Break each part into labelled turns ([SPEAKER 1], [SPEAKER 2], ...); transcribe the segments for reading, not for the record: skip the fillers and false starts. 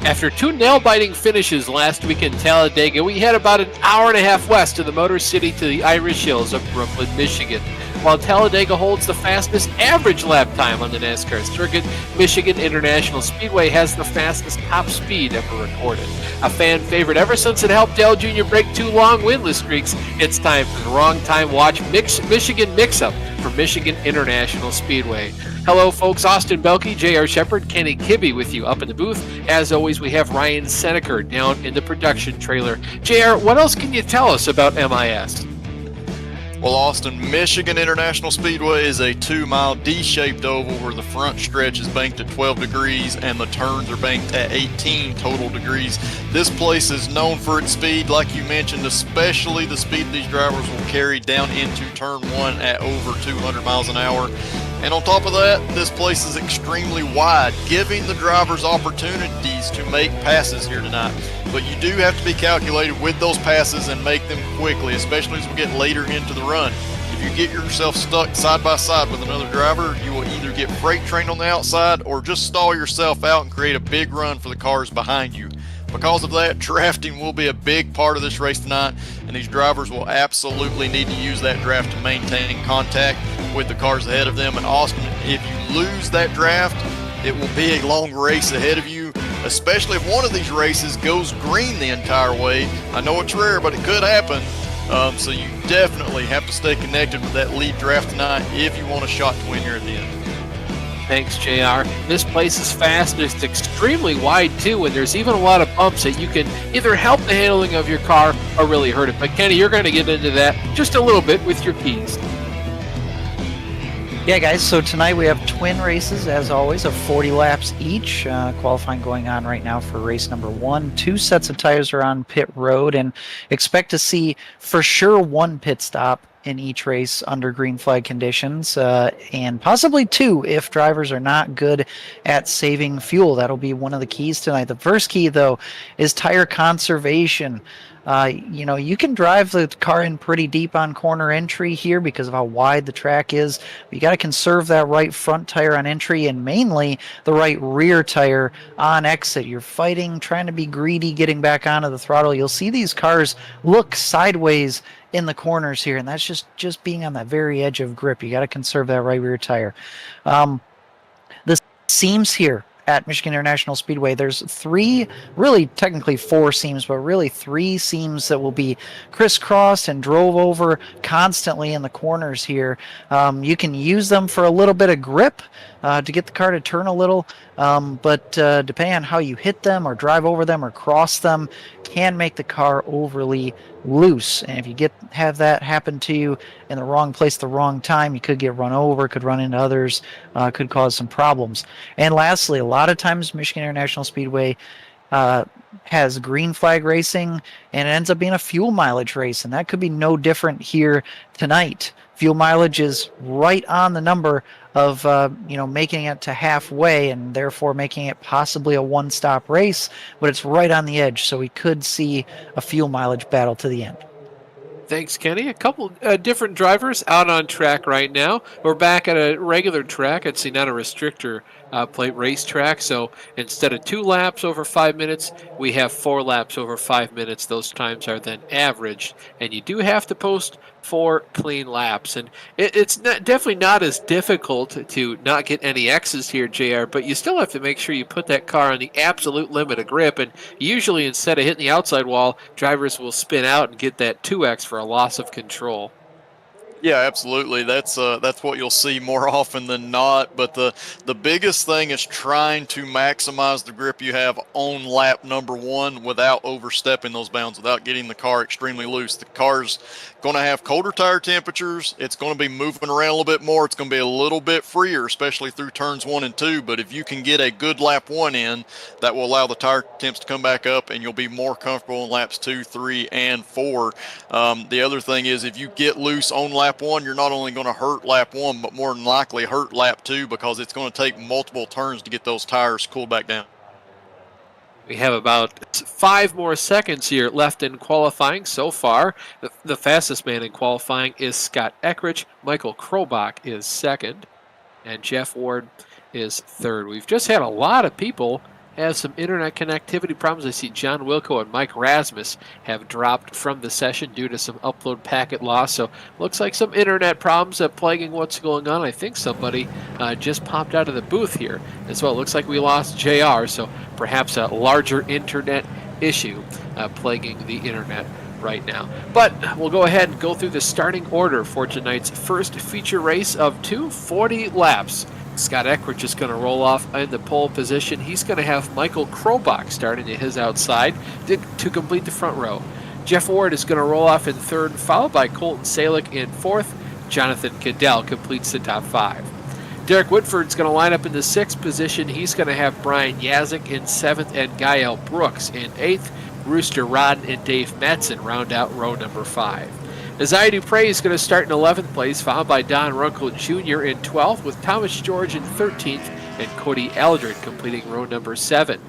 [SPEAKER 1] After two nail-biting finishes last week in Talladega, we head about an hour and a half west of the Motor City to the Irish Hills of Brooklyn, Michigan. While Talladega holds the fastest average lap time on the NASCAR circuit, Michigan International Speedway has the fastest top speed ever recorded. A fan favorite ever since it helped Dale Jr. break two long winless streaks, it's time for the Wrong Time Watch Michigan Mix-Up from Michigan International Speedway. Hello, folks. Austin Belke, J.R. Shepard, Kenny Kibbe with you up in the booth. As always, we have Ryan Seneker down in the production trailer. J.R., what else can you tell us about MIS?
[SPEAKER 2] Well, Austin, Michigan International Speedway is a 2-mile D-shaped oval where the front stretch is banked at 12 degrees and the turns are banked at 18 total degrees. This place is known for its speed, like you mentioned, especially the speed these drivers will carry down into turn 1 at over 200 miles an hour. And on top of that, this place is extremely wide, giving the drivers opportunities to make passes here tonight. But you do have to be calculated with those passes and make them quickly, especially as we get later into the run. If you get yourself stuck side by side with another driver, you will either get freight trained on the outside or just stall yourself out and create a big run for the cars behind you. Because of that, drafting will be a big part of this race tonight, and these drivers will absolutely need to use that draft to maintain contact with the cars ahead of them. And Austin, if you lose that draft, it will be a long race ahead of you, especially if one of these races goes green the entire way. I know it's rare, but it could happen. So you definitely have to stay connected with that lead draft tonight if you want a shot to win here at the end.
[SPEAKER 1] Thanks, JR. This place is fast. It's extremely wide, too, and there's even a lot of bumps that you can either help the handling of your car or really hurt it. But, Kenny, you're going to get into that just a little bit with your keys.
[SPEAKER 3] Yeah, guys, so tonight we have twin races, as always, of 40 laps each. Qualifying going on right now for race number 1. 2 sets of tires are on pit road, and expect to see for sure 1 pit stop in each race under green flag conditions, and possibly 2 if drivers are not good at saving fuel. That'll be one of the keys tonight. The first key, though, is tire conservation. You can drive the car in pretty deep on corner entry here because of how wide the track is. But you got to conserve that right front tire on entry and mainly the right rear tire on exit. You're fighting, trying to be greedy, getting back onto the throttle. You'll see these cars look sideways in the corners here, and that's just being on that very edge of grip. You got to conserve that right rear tire. The seams here at Michigan International Speedway, there's 3, really technically 4 seams, but really 3 seams that will be crisscrossed and drove over constantly in the corners here. You can use them for a little bit of grip to get the car to turn a little, but depending on how you hit them or drive over them or cross them, can make the car overly loose. And if you have that happen to you in the wrong place at the wrong time, you could get run over, could run into others, could cause some problems. And lastly, a lot of times Michigan International Speedway has green flag racing, and it ends up being a fuel mileage race, and that could be no different here tonight. Fuel mileage is right on the number of making it to halfway and therefore making it possibly a one-stop race, but it's right on the edge, so we could see a fuel mileage battle to the end.
[SPEAKER 1] Thanks, Kenny. A couple different drivers out on track right now. We're back at a regular track. It's not a restrictor plate racetrack. So instead of 2 laps over 5 minutes, we have 4 laps over 5 minutes. Those times are then averaged. And you do have to post 4 clean laps. And it's definitely not as difficult to not get any X's here, JR, but you still have to make sure you put that car on the absolute limit of grip. And usually instead of hitting the outside wall, drivers will spin out and get that 2X for a loss of control.
[SPEAKER 2] Yeah, absolutely. That's what you'll see more often than not. But the biggest thing is trying to maximize the grip you have on lap number 1 without overstepping those bounds, without getting the car extremely loose. The car's going to have colder tire temperatures. It's going to be moving around a little bit more. It's going to be a little bit freer, especially through turns 1 and 2. But if you can get a good lap 1 in, that will allow the tire temps to come back up, and you'll be more comfortable in laps 2, 3, and 4. The other thing is, if you get loose on lap 1, you're not only going to hurt lap 1, but more than likely hurt lap 2, because it's going to take multiple turns to get those tires cooled back down.
[SPEAKER 1] We have about 5 more seconds here left in qualifying so far. The fastest man in qualifying is Scott Eckrich. Michael Krobach is second, and Jeff Ward is third. We've just had a lot of people has some internet connectivity problems. I see John Wilco and Mike Rasmus have dropped from the session due to some upload packet loss. So looks like some internet problems plaguing what's going on. I think somebody just popped out of the booth here as well. Looks like we lost JR, so perhaps a larger internet issue plaguing the internet right now. But we'll go ahead and go through the starting order for tonight's first feature race of 240 laps. Scott Eckridge is going to roll off in the pole position. He's going to have Michael Krobach starting to his outside to complete the front row. Jeff Ward is going to roll off in third, followed by Colton Salick in fourth. Jonathan Cadell completes the top five. Derek Whitford's going to line up in the sixth position. He's going to have Brian Yazik in seventh and Gael Brooks in eighth. Rooster Rodden and Dave Mattson round out row number five. Isaiah Dupre is going to start in 11th place, followed by Don Runkle Jr. in 12th, with Thomas George in 13th and Cody Eldred completing row number 7.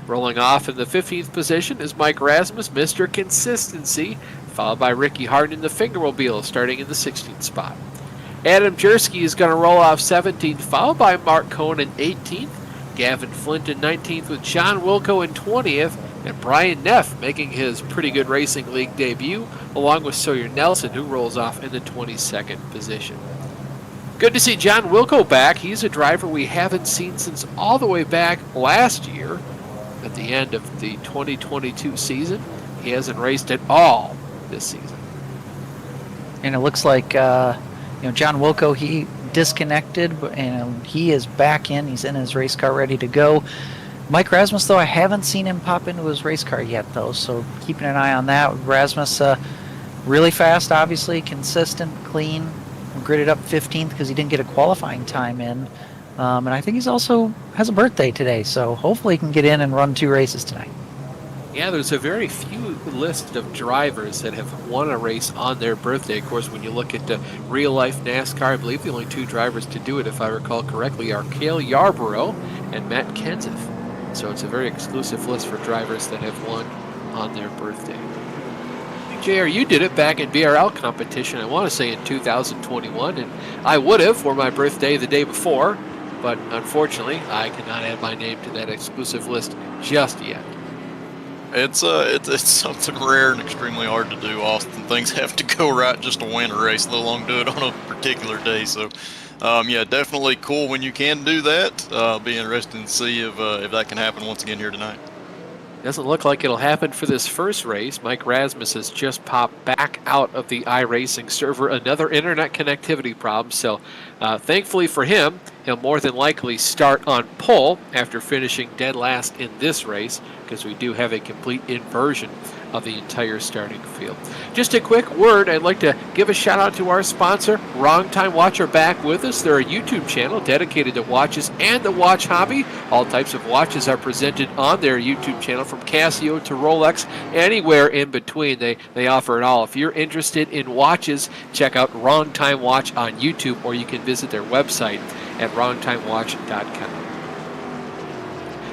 [SPEAKER 1] Rolling off in the 15th position is Mike Rasmus, Mr. Consistency, followed by Ricky Hardin in the Fingermobile, starting in the 16th spot. Adam Jersky is going to roll off 17th, followed by Mark Cohn in 18th, Gavin Flint in 19th, with John Wilco in 20th, and Brian Neff making his Pretty Good Racing League debut, along with Sawyer Nelson, who rolls off in the 22nd position. Good to see John Wilco back. He's a driver we haven't seen since all the way back last year at the end of the 2022 season. He hasn't raced at all this season.
[SPEAKER 3] And it looks like John Wilco, he disconnected, and he is back in. He's in his race car ready to go. Mike Rasmus, though, I haven't seen him pop into his race car yet, though, so keeping an eye on that. Rasmus, really fast, obviously, consistent, clean, gridded up 15th because he didn't get a qualifying time in. And I think he's also has a birthday today, so hopefully he can get in and run 2 races tonight.
[SPEAKER 1] Yeah, there's a very few list of drivers that have won a race on their birthday. Of course, when you look at real-life NASCAR, I believe the only 2 drivers to do it, if I recall correctly, are Cale Yarborough and Matt Kenseth. So it's a very exclusive list for drivers that have won on their birthday. JR, you did it back in BRL competition, I want to say in 2021, and I would have for my birthday the day before, but unfortunately, I cannot add my name to that exclusive list just yet.
[SPEAKER 2] It's something rare and extremely hard to do, Austin. Things have to go right just to win a race, let alone do it on a particular day. So, yeah, definitely cool when you can do that. Be interesting to see if that can happen once again here tonight.
[SPEAKER 1] Doesn't look like it'll happen for this first race. Mike Rasmus has just popped back out of the iRacing server. Another internet connectivity problem. So thankfully for him, he'll more than likely start on pole after finishing dead last in this race, because we do have a complete inversion of the entire starting field. Just a quick word, I'd like to give a shout out to our sponsor, Wrong Time Watch, are back with us. They're a YouTube channel dedicated to watches and the watch hobby. All types of watches are presented on their YouTube channel, from Casio to Rolex, anywhere in between. They offer it all. If you're interested in watches, check out Wrong Time Watch on YouTube, or you can visit their website at wrongtimewatch.com.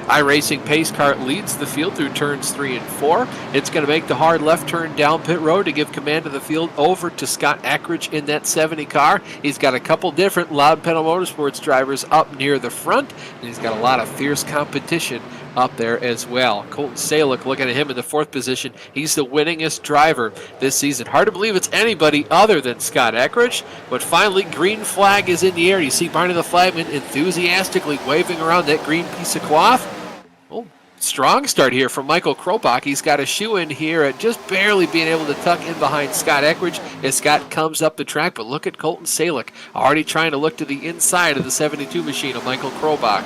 [SPEAKER 1] iRacing pace car leads the field through turns 3 and 4. It's going to make the hard left turn down pit road to give command of the field over to Scott Eckridge in that 70 car. He's got a couple different Loud Pedal Motorsports drivers up near the front, and he's got a lot of fierce competition up there as well. Colton Salick, looking at him in the 4th position. He's the winningest driver this season. Hard to believe it's anybody other than Scott Eckridge, but finally green flag is in the air. You see Barney the Flagman enthusiastically waving around that green piece of cloth. Oh, strong start here from Michael Krobach. He's got a shoe in here at just barely being able to tuck in behind Scott Eckridge as Scott comes up the track. But look at Colton Salick, already trying to look to the inside of the 72 machine of Michael Krobach.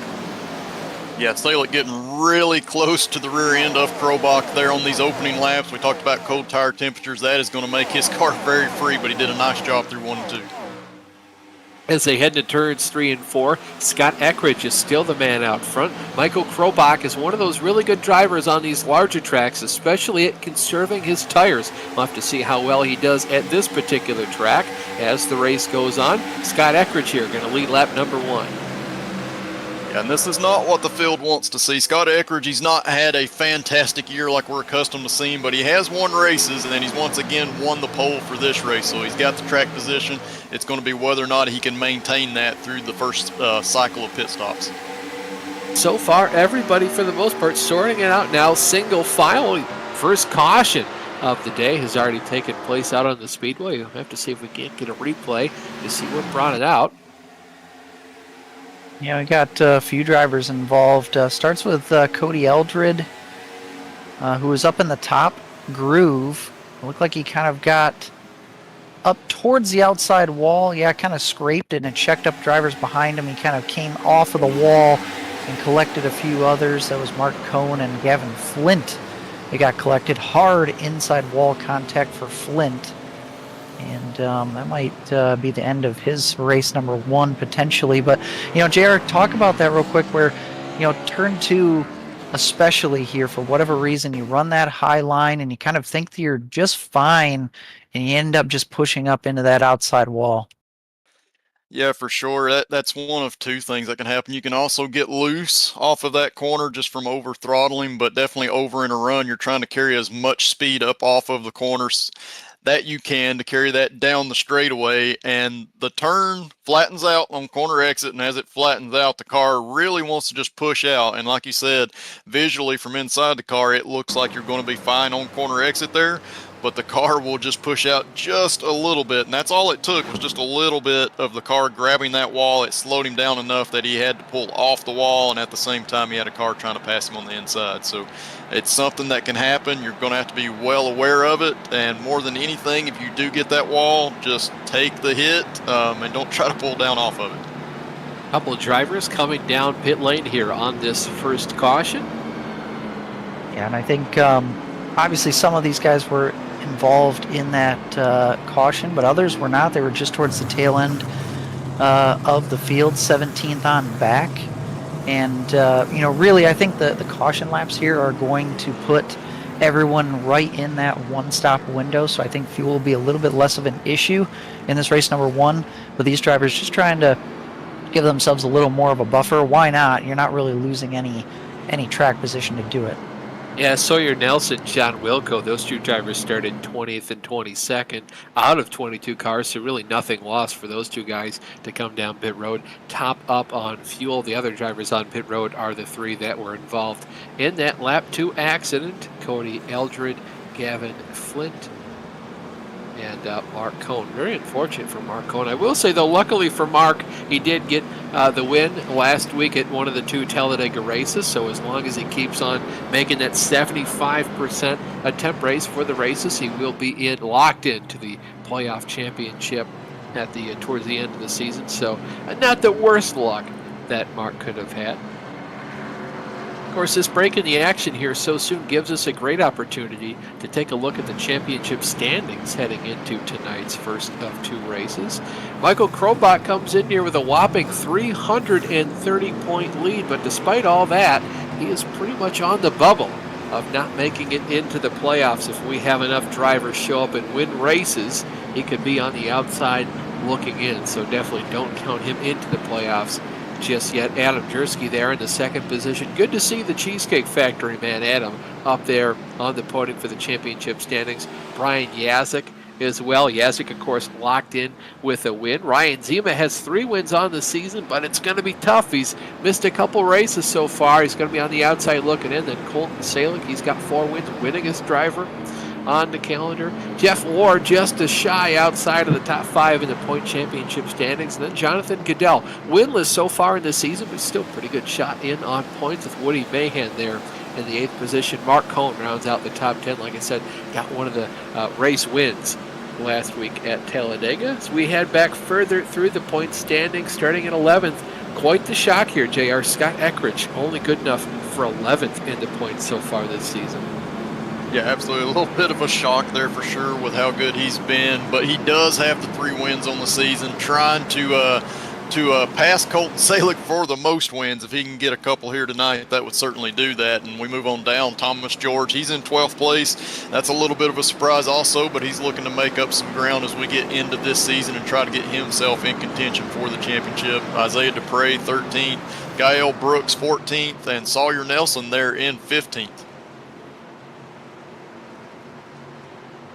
[SPEAKER 2] Yeah, Salick getting really close to the rear end of Krobach there on these opening laps. We talked about cold tire temperatures. That is going to make his car very free, but he did a nice job through 1 and 2.
[SPEAKER 1] As they head to turns 3 and 4, Scott Eckridge is still the man out front. Michael Krobach is one of those really good drivers on these larger tracks, especially at conserving his tires. We'll have to see how well he does at this particular track as the race goes on. Scott Eckridge here going to lead lap number 1.
[SPEAKER 2] Yeah, and this is not what the field wants to see. Scott Eckridge, he's not had a fantastic year like we're accustomed to seeing, but he has won races, and then he's once again won the pole for this race. So he's got the track position. It's going to be whether or not he can maintain that through the first cycle of pit stops.
[SPEAKER 1] So far, everybody, for the most part, sorting it out now. Single file. First caution of the day has already taken place out on the Speedway. We'll have to see if we can't get a replay to see what brought it out.
[SPEAKER 3] Yeah, we got a few drivers involved. Starts with Cody Eldred, who was up in the top groove. It looked like he kind of got up towards the outside wall. Yeah, kind of scraped it and it checked up drivers behind him. He kind of came off of the wall and collected a few others. That was Mark Cohn and Gavin Flint. They got collected. Hard inside wall contact for Flint. And that might be the end of his race number 1 potentially. But, JR, talk about that real quick where, turn 2 especially here, for whatever reason, you run that high line and you kind of think that you're just fine and you end up just pushing up into that outside wall.
[SPEAKER 2] Yeah, for sure. That's one of two things that can happen. You can also get loose off of that corner just from over throttling, but definitely over in a run, you're trying to carry as much speed up off of the corners that you can to carry that down the straightaway, and the turn flattens out on corner exit, and as it flattens out, the car really wants to just push out. And like you said, visually from inside the car, it looks like you're going to be fine on corner exit there, but the car will just push out just a little bit, and that's all it took, was just a little bit of the car grabbing that wall. It slowed him down enough that he had to pull off the wall, and at the same time he had a car trying to pass him on the inside. So it's something that can happen. You're going to have to be well aware of it, and more than anything, if you do get that wall, just take the hit and don't try to pull down off of it.
[SPEAKER 1] Couple of drivers coming down pit lane here on this first caution.
[SPEAKER 3] Yeah, and I think obviously some of these guys were involved in that caution, but others were not. They were just towards the tail end of the field, 17th on back. And, really, I think the caution laps here are going to put everyone right in that one-stop window, so I think fuel will be a little bit less of an issue in this race number 1. But these drivers just trying to give themselves a little more of a buffer. Why not? You're not really losing any track position to do it.
[SPEAKER 1] Yeah, Sawyer Nelson, John Wilco, those two drivers started 20th and 22nd out of 22 cars, so really nothing lost for those two guys to come down pit road, top up on fuel. The other drivers on pit road are the 3 that were involved in that lap 2 accident: Cody Eldred, Gavin Flint, and Mark Cohn. Very unfortunate for Mark Cohn. I will say, though, luckily for Mark, he did get the win last week at one of the 2 Talladega races, so as long as he keeps on making that 75% attempt race for the races, he will be locked into the playoff championship at the towards the end of the season. So not the worst luck that Mark could have had. Of course, this break in the action here so soon gives us a great opportunity to take a look at the championship standings heading into tonight's first of 2 races. Michael Krobach comes in here with a whopping 330-point lead, but despite all that, he is pretty much on the bubble of not making it into the playoffs. If we have enough drivers show up and win races, he could be on the outside looking in, so definitely don't count him into the playoffs just yet. Adam Jersky there in the 2nd position. Good to see the Cheesecake Factory man, Adam, up there on the podium for the championship standings. Brian Yazik as well. Yazik, of course, locked in with a win. Ryan Zima has 3 wins on the season, but it's going to be tough. He's missed a couple races so far. He's going to be on the outside looking in. Then Colton Salick, he's got 4 wins, winningest driver on the calendar. Jeff Ward just a shy outside of the top 5 in the point championship standings. And then Jonathan Goodell, winless so far in the season, but still pretty good shot in on points with Woody Mahan there in the 8th position. Mark Cohn rounds out the top 10. Like I said, got one of the race wins last week at Talladega. As we head back further through the point standings, starting at 11th. Quite the shock here, JR. Scott Eckridge, only good enough for 11th in the points so far this season.
[SPEAKER 2] Yeah, absolutely. A little bit of a shock there for sure with how good he's been, but he does have the 3 wins on the season, trying to pass Colton Salick for the most wins. If he can get a couple here tonight, that would certainly do that. And we move on down. Thomas George, he's in 12th place. That's a little bit of a surprise also, but he's looking to make up some ground as we get into this season and try to get himself in contention for the championship. Isaiah Dupre, 13th. Gael Brooks, 14th. And Sawyer Nelson there in 15th.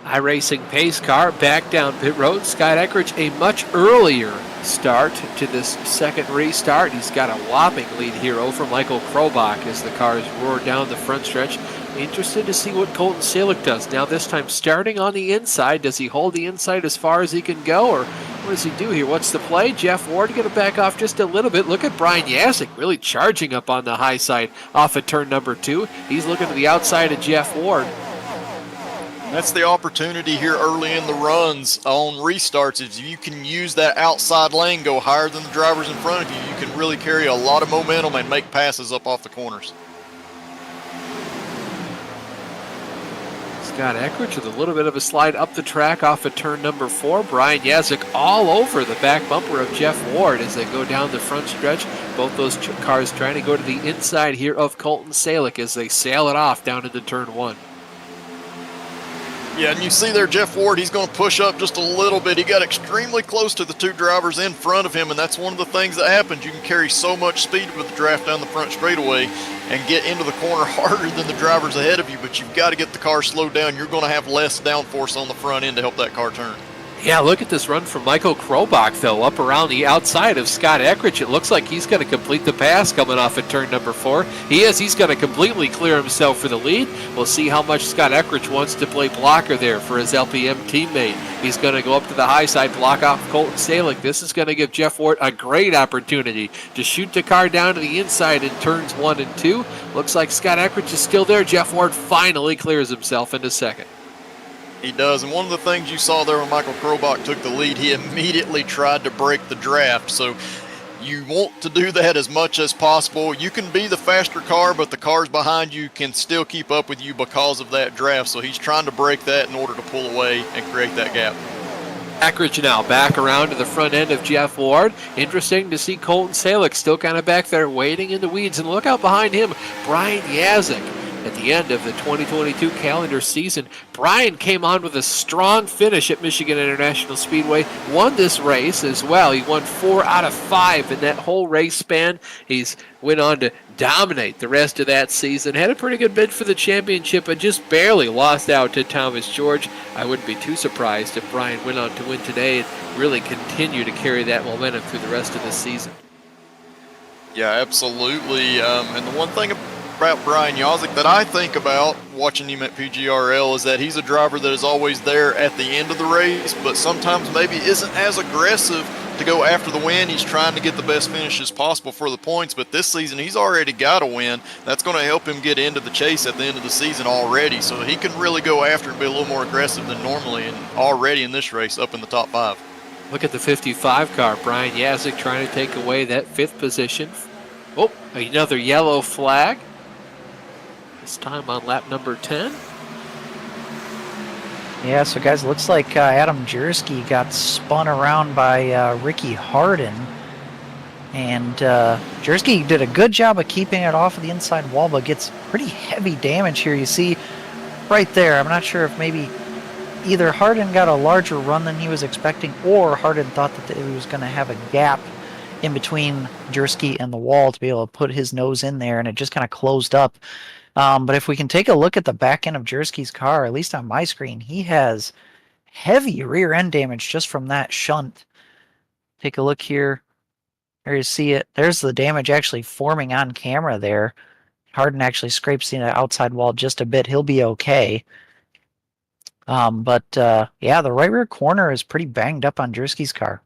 [SPEAKER 1] iRacing pace car back down pit road. Scott Eckridge, a much earlier start to this second restart. He's got a whopping lead here over Michael Krobach as the cars roar down the front stretch. Interested to see what Colton Salick does. Now this time starting on the inside. Does he hold the inside as far as he can go, or what does he do here? What's the play? Jeff Ward going to back off just a little bit. Look at Brian Yasek really charging up on the high side off of turn number 2. He's looking to the outside of Jeff Ward.
[SPEAKER 2] That's the opportunity here early in the runs on restarts. If you can use that outside lane, go higher than the drivers in front of you, you can really carry a lot of momentum and make passes up off the corners.
[SPEAKER 1] Scott Eckridge with a little bit of a slide up the track off of turn number 4. Brian Yasek all over the back bumper of Jeff Ward as they go down the front stretch. Both those cars trying to go to the inside here of Colton Salick as they sail it off down into turn 1.
[SPEAKER 2] Yeah, and you see there Jeff Ward, he's going to push up just a little bit. He got extremely close to the 2 drivers in front of him, and that's one of the things that happens. You can carry so much speed with the draft down the front straightaway and get into the corner harder than the drivers ahead of you, but you've got to get the car slowed down. You're going to have less downforce on the front end to help that car turn.
[SPEAKER 1] Yeah, look at this run from Michael Krobach, though, up around the outside of Scott Eckridge. It looks like he's going to complete the pass coming off at turn number 4. He's going to completely clear himself for the lead. We'll see how much Scott Eckridge wants to play blocker there for his LPM teammate. He's going to go up to the high side, block off Colton Salick. This is going to give Jeff Ward a great opportunity to shoot the car down to the inside in turns 1 and 2. Looks like Scott Eckridge is still there. Jeff Ward finally clears himself into second.
[SPEAKER 2] He does, and one of the things you saw there when Michael Krobach took the lead, he immediately tried to break the draft. So you want to do that as much as possible. You can be the faster car, but the cars behind you can still keep up with you because of that draft. So he's trying to break that in order to pull away and create that gap.
[SPEAKER 1] Eckridge now back around to the front end of Jeff Ward. Interesting to see Colton Salick still kind of back there waiting in the weeds. And look out behind him, Brian Yasek. At the end of the 2022 calendar season, Brian came on with a strong finish at Michigan International Speedway, won this race as well. He won 4 out of 5 in that whole race span. He's went on to dominate the rest of that season, had a pretty good bid for the championship, but just barely lost out to Thomas George. I wouldn't be too surprised if Brian went on to win today and really continue to carry that momentum through the rest of the season.
[SPEAKER 2] Yeah, absolutely. And the one thing about Brian Yasek that I think about watching him at PGRL is that he's a driver that is always there at the end of the race, but sometimes maybe isn't as aggressive to go after the win. He's trying to get the best finishes possible for the points, but this season he's already got a win. That's going to help him get into the chase at the end of the season already, so he can really go after and be a little more aggressive than normally, and already in this race up in the top 5.
[SPEAKER 1] Look at the 55 car. Brian Yasek trying to take away that 5th position. Oh, another yellow flag. This time on lap number 10.
[SPEAKER 3] Yeah, so guys, looks like Adam Jersky got spun around by Ricky Harden. And Jersky did a good job of keeping it off of the inside wall, but gets pretty heavy damage here. You see right there, I'm not sure if maybe either Harden got a larger run than he was expecting, or Harden thought that he was going to have a gap in between Jersky and the wall to be able to put his nose in there, and it just kind of closed up. But if we can take a look at the back end of Jersky's car, at least on my screen, he has heavy rear end damage just from that shunt. Take a look here. There you see it. There's the damage actually forming on camera there. Harden actually scrapes the outside wall just a bit. He'll be okay. Yeah, the right rear corner is pretty banged up on Jersky's car.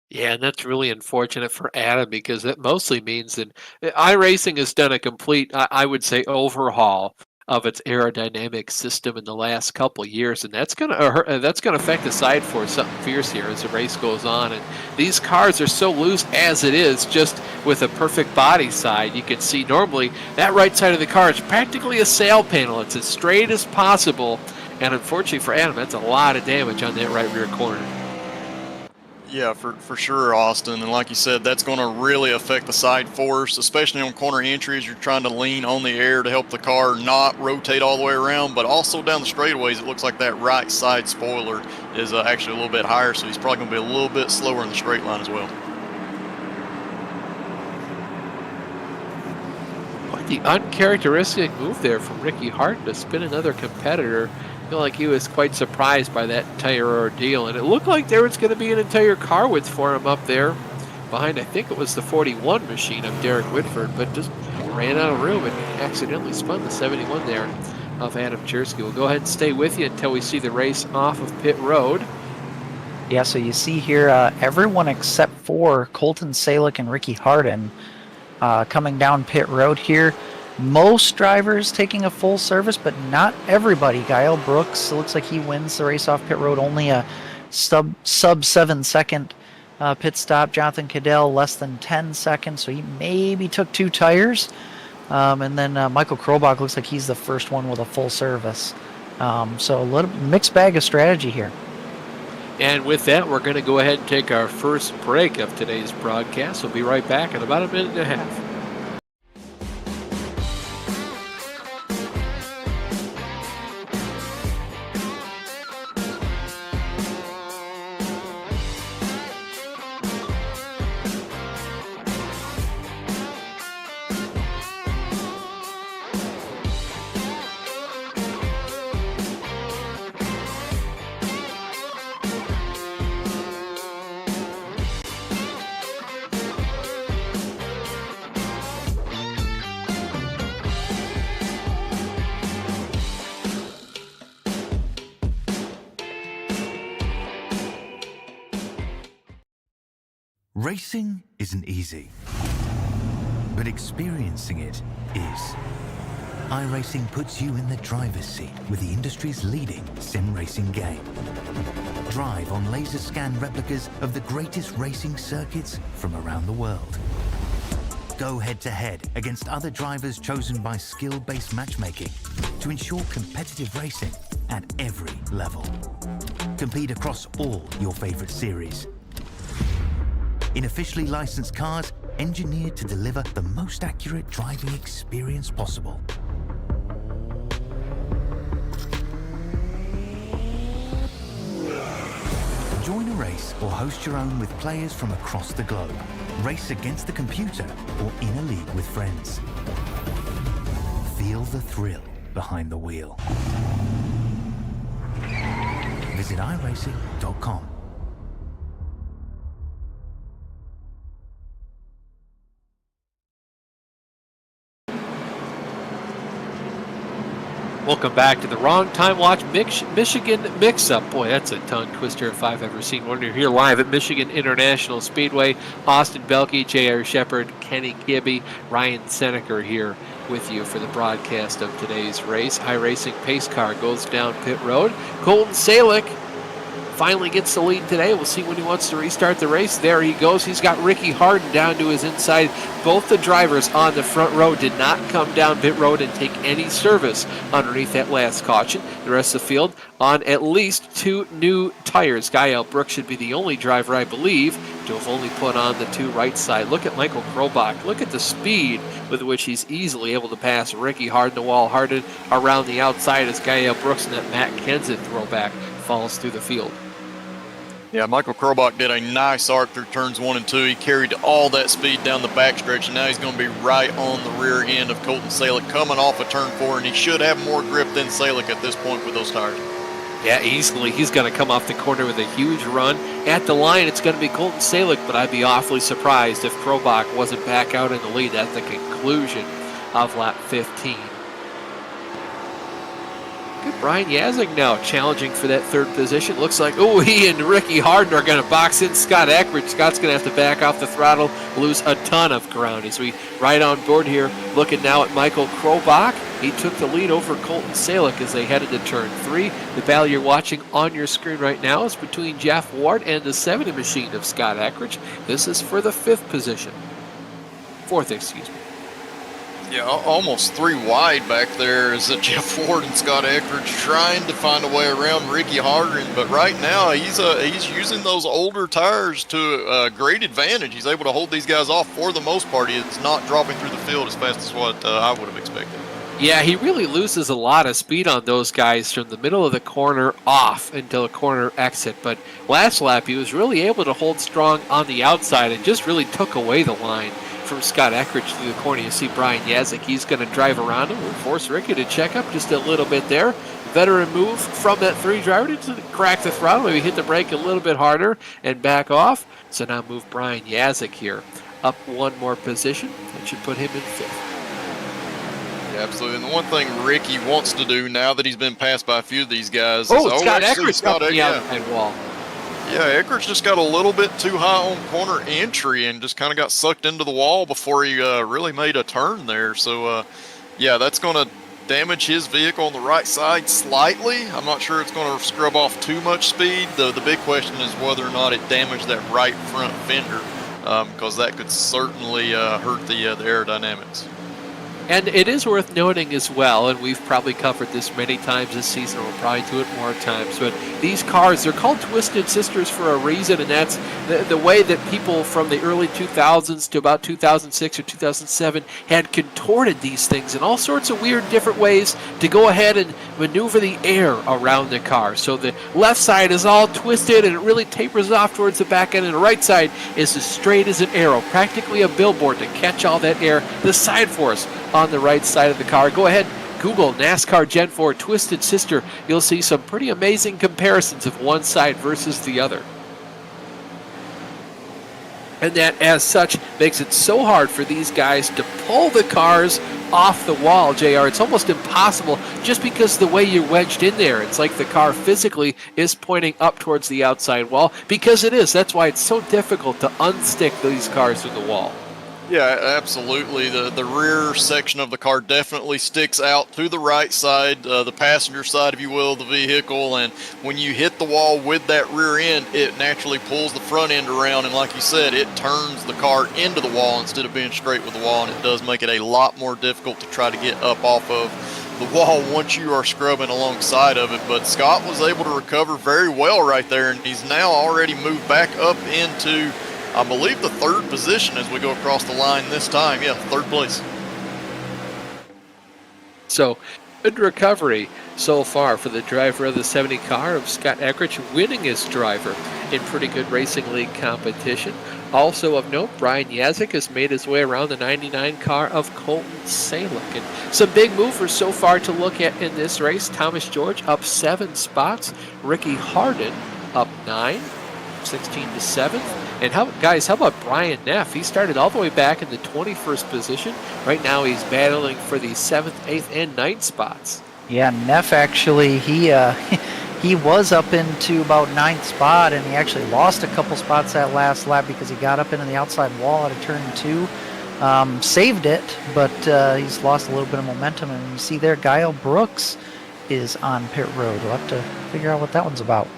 [SPEAKER 1] Yeah, and that's really unfortunate for Adam because it mostly means that iRacing has done a complete, I would say, overhaul of its aerodynamic system in the last couple of years, and that's going to affect the side force something fierce here as the race goes on. And these cars are so loose as it is, just with a perfect body side. You can see normally that right side of the car is practically a sail panel. It's as straight as possible, and unfortunately for Adam, that's a lot of damage on that right rear corner.
[SPEAKER 2] Yeah, for sure, Austin. And like you said, that's going to really affect the side force, especially on corner entries. You're trying to lean on the air to help the car not rotate all the way around, but also down the straightaways, it looks like that right side spoiler is actually a little bit higher, so he's probably going to be a little bit slower in the straight line as well.
[SPEAKER 1] Quite the uncharacteristic move there from Ricky Harden to spin another competitor feel like he was quite surprised by that entire ordeal, and it looked like there was going to be an entire car width for him up there behind, I think it was the 41 machine of Derek Whitford, but just ran out of room and accidentally spun the 71 there of Adam Chersky. We'll go ahead and stay with you until we see the race off of pit road.
[SPEAKER 3] Yeah, so you see here everyone except for Colton Salick and Ricky Harden coming down pit road here. Most drivers taking a full service, but not everybody. Gael Brooks, looks like he wins the race off pit road, only a sub 7 second pit stop. Jonathan Cadell, less than 10 seconds, so he maybe took 2 tires. And then Michael Krobach looks like he's the first one with a full service. So a little mixed bag of strategy here.
[SPEAKER 1] And with that, we're going to go ahead and take our first break of today's broadcast. We'll be right back in about a minute and a half.
[SPEAKER 4] Racing isn't easy, but experiencing it is. iRacing puts you in the driver's seat with the industry's leading sim racing game. Drive on laser scan replicas of the greatest racing circuits from around the world. Go head-to-head against other drivers chosen by skill-based matchmaking to ensure competitive racing at every level. Compete across all your favorite series. In officially licensed cars, engineered to deliver the most accurate driving experience possible. Join a race or host your own with players from across the globe. Race against the computer or in a league with friends. Feel the thrill behind the wheel. Visit iRacing.com.
[SPEAKER 1] Welcome back to the Wrong Time Watch Michigan Mix-Up. Boy, that's a tongue twister if I've ever seen one. You're here live at Michigan International Speedway. Austin Belke, J.R. Shepard, Kenny Gibby, Ryan Seneker here with you for the broadcast of today's race. iRacing pace car goes down pit road. Colton Salick finally gets the lead today. We'll see when he wants to restart the race. There he goes. He's got Ricky Harden down to his inside. Both the drivers on the front row did not come down pit road and take any service underneath that last caution. The rest of the field on at least 2 new tires. Gael Brooks should be the only driver, I believe, to have only put on the 2 right side. Look at Michael Krobach. Look at the speed with which he's easily able to pass Ricky Harden the wall. Harden around the outside as Gael Brooks and that Matt Kenseth throwback falls through the field.
[SPEAKER 2] Yeah, Michael Krobach did a nice arc through turns 1 and 2. He carried all that speed down the backstretch, and now he's going to be right on the rear end of Colton Salick coming off of turn 4, and he should have more grip than Salick at this point with those tires.
[SPEAKER 1] Yeah, easily. He's going to come off the corner with a huge run. At the line, it's going to be Colton Salick, but I'd be awfully surprised if Krobach wasn't back out in the lead at the conclusion of lap 15. Brian Yazig now challenging for that 3rd position. Looks like, he and Ricky Harden are going to box in Scott Eckridge. Scott's going to have to back off the throttle, lose a ton of ground as we ride on board here. Looking now at Michael Krobach. He took the lead over Colton Salick as they headed to turn 3. The battle you're watching on your screen right now is between Jeff Ward and the 70 machine of Scott Eckridge. This is for the 5th position. 4th, excuse me.
[SPEAKER 2] Yeah, almost 3 wide back there is Jeff Ward and Scott Eckridge trying to find a way around Ricky Harden, but right now he's using those older tires to great advantage. He's able to hold these guys off for the most part. He's not dropping through the field as fast as what I would have expected.
[SPEAKER 1] Yeah, he really loses a lot of speed on those guys from the middle of the corner off until a corner exit, but last lap he was really able to hold strong on the outside and just really took away the line from Scott Eckridge through the corner. You see Brian Yazik. He's going to drive around him. We'll force Ricky to check up just a little bit there. Veteran move from that 3 driver to crack the throttle, maybe hit the brake a little bit harder and back off. So now move Brian Yazik here up 1 more position. That should put him in 5th.
[SPEAKER 2] Yeah, absolutely. And the one thing Ricky wants to do now that he's been passed by a few of these guys
[SPEAKER 1] Scott
[SPEAKER 2] actually,
[SPEAKER 1] Eckridge up the outside wall.
[SPEAKER 2] Yeah, Eckridge just got a little bit too high on corner entry and just kind of got sucked into the wall before he really made a turn there. So, yeah, that's going to damage his vehicle on the right side slightly. I'm not sure it's going to scrub off too much speed. The big question is whether or not it damaged that right front fender, because that could certainly hurt the aerodynamics.
[SPEAKER 1] And it is worth noting as well, and we've probably covered this many times this season, we'll probably do it more times, but these cars, they're called Twisted Sisters for a reason, and that's the way that people from the early 2000s to about 2006 or 2007 had contorted these things in all sorts of weird different ways to go ahead and maneuver the air around the car. So the left side is all twisted and it really tapers off towards the back end, and the right side is as straight as an arrow, practically a billboard to catch all that air. The side force on the right side of the car. Go ahead, Google NASCAR Gen 4 Twisted Sister. You'll see some pretty amazing comparisons of one side versus the other. And that, as such, makes it so hard for these guys to pull the cars off the wall, JR. It's almost impossible just because the way you're wedged in there. It's like the car physically is pointing up towards the outside wall, because it is. That's why it's so difficult to unstick these cars to the wall.
[SPEAKER 2] Yeah, absolutely. The rear section of the car definitely sticks out to the right side, the passenger side, if you will, of the vehicle. And when you hit the wall with that rear end, it naturally pulls the front end around. And like you said, it turns the car into the wall instead of being straight with the wall. And it does make it a lot more difficult to try to get up off of the wall once you are scrubbing alongside of it. But Scott was able to recover very well right there. And he's now already moved back up into, I believe, the 3rd position as we go across the line this time. Yeah, 3rd place.
[SPEAKER 1] So, good recovery so far for the driver of the 70 car of Scott Eckridge, winningest driver in pretty good racing league competition. Also of note, Brian Yazik has made his way around the 99 car of Colton Salick. And some big movers so far to look at in this race. Thomas George up 7 spots. Ricky Harden up 9, 16 to 7th. And how about Brian Neff? He started all the way back in the 21st position. Right now he's battling for the 7th, 8th, and 9th spots.
[SPEAKER 3] Yeah, Neff actually, he was up into about 9th spot, and he actually lost a couple spots that last lap because he got up into the outside wall out of turn 2. Saved it, but he's lost a little bit of momentum. And you see there, Guile Brooks is on pit road. We'll have to figure out what that one's about.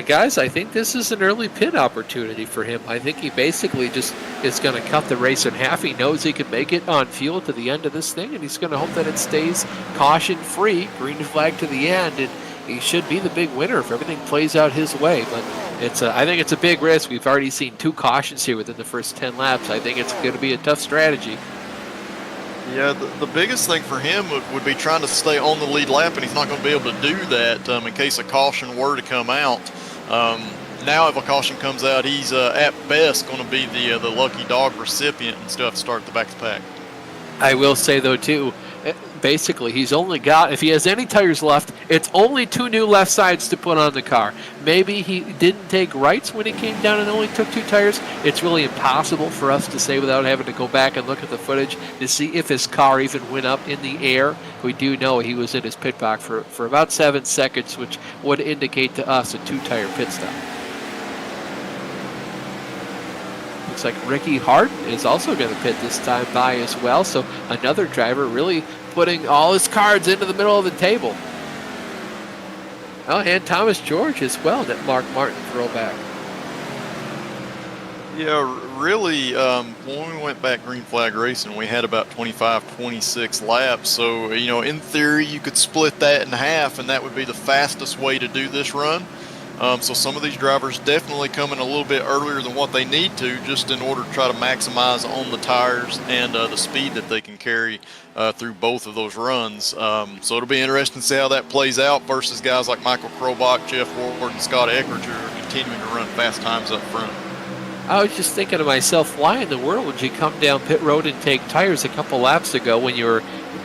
[SPEAKER 1] Guys, I think this is an early pit opportunity for him. I think he basically just is going to cut the race in half. He knows he can make it on fuel to the end of this thing, and he's going to hope that it stays caution-free, green flag to the end, and he should be the big winner if everything plays out his way. But I think it's a big risk. We've already seen 2 cautions here within the first 10 laps. I think it's going to be a tough strategy.
[SPEAKER 2] Yeah, the biggest thing for him would be trying to stay on the lead lap, and he's not going to be able to do that in case a caution were to come out. Now if a caution comes out, he's at best going to be the lucky dog recipient and still have to start at the back of the pack.
[SPEAKER 1] I will say, though, too, basically he's only got, if he has any tires left, it's only 2 new left sides to put on the car. Maybe he didn't take rights when he came down and only took 2 tires. It's really impossible for us to say without having to go back and look at the footage to see if his car even went up in the air. We do know he was in his pit box for about 7 seconds, which would indicate to us a 2-tire pit stop. Looks like Ricky Harden is also going to pit this time by as well. So another driver really putting all his cards into the middle of the table. Oh, and Thomas George as well, that Mark Martin throwback.
[SPEAKER 2] Yeah, really, when we went back green flag racing, we had about 25, 26 laps. So, in theory, you could split that in half, and that would be the fastest way to do this run. So some of these drivers definitely coming a little bit earlier than what they need to, just in order to try to maximize on the tires and the speed that they can carry through both of those runs. So it'll be interesting to see how that plays out versus guys like Michael Krobach, Jeff Ward, and Scott Eckridge are continuing to run fast times up front.
[SPEAKER 1] I was just thinking to myself, why in the world would you come down pit road and take tires a couple laps ago when you were,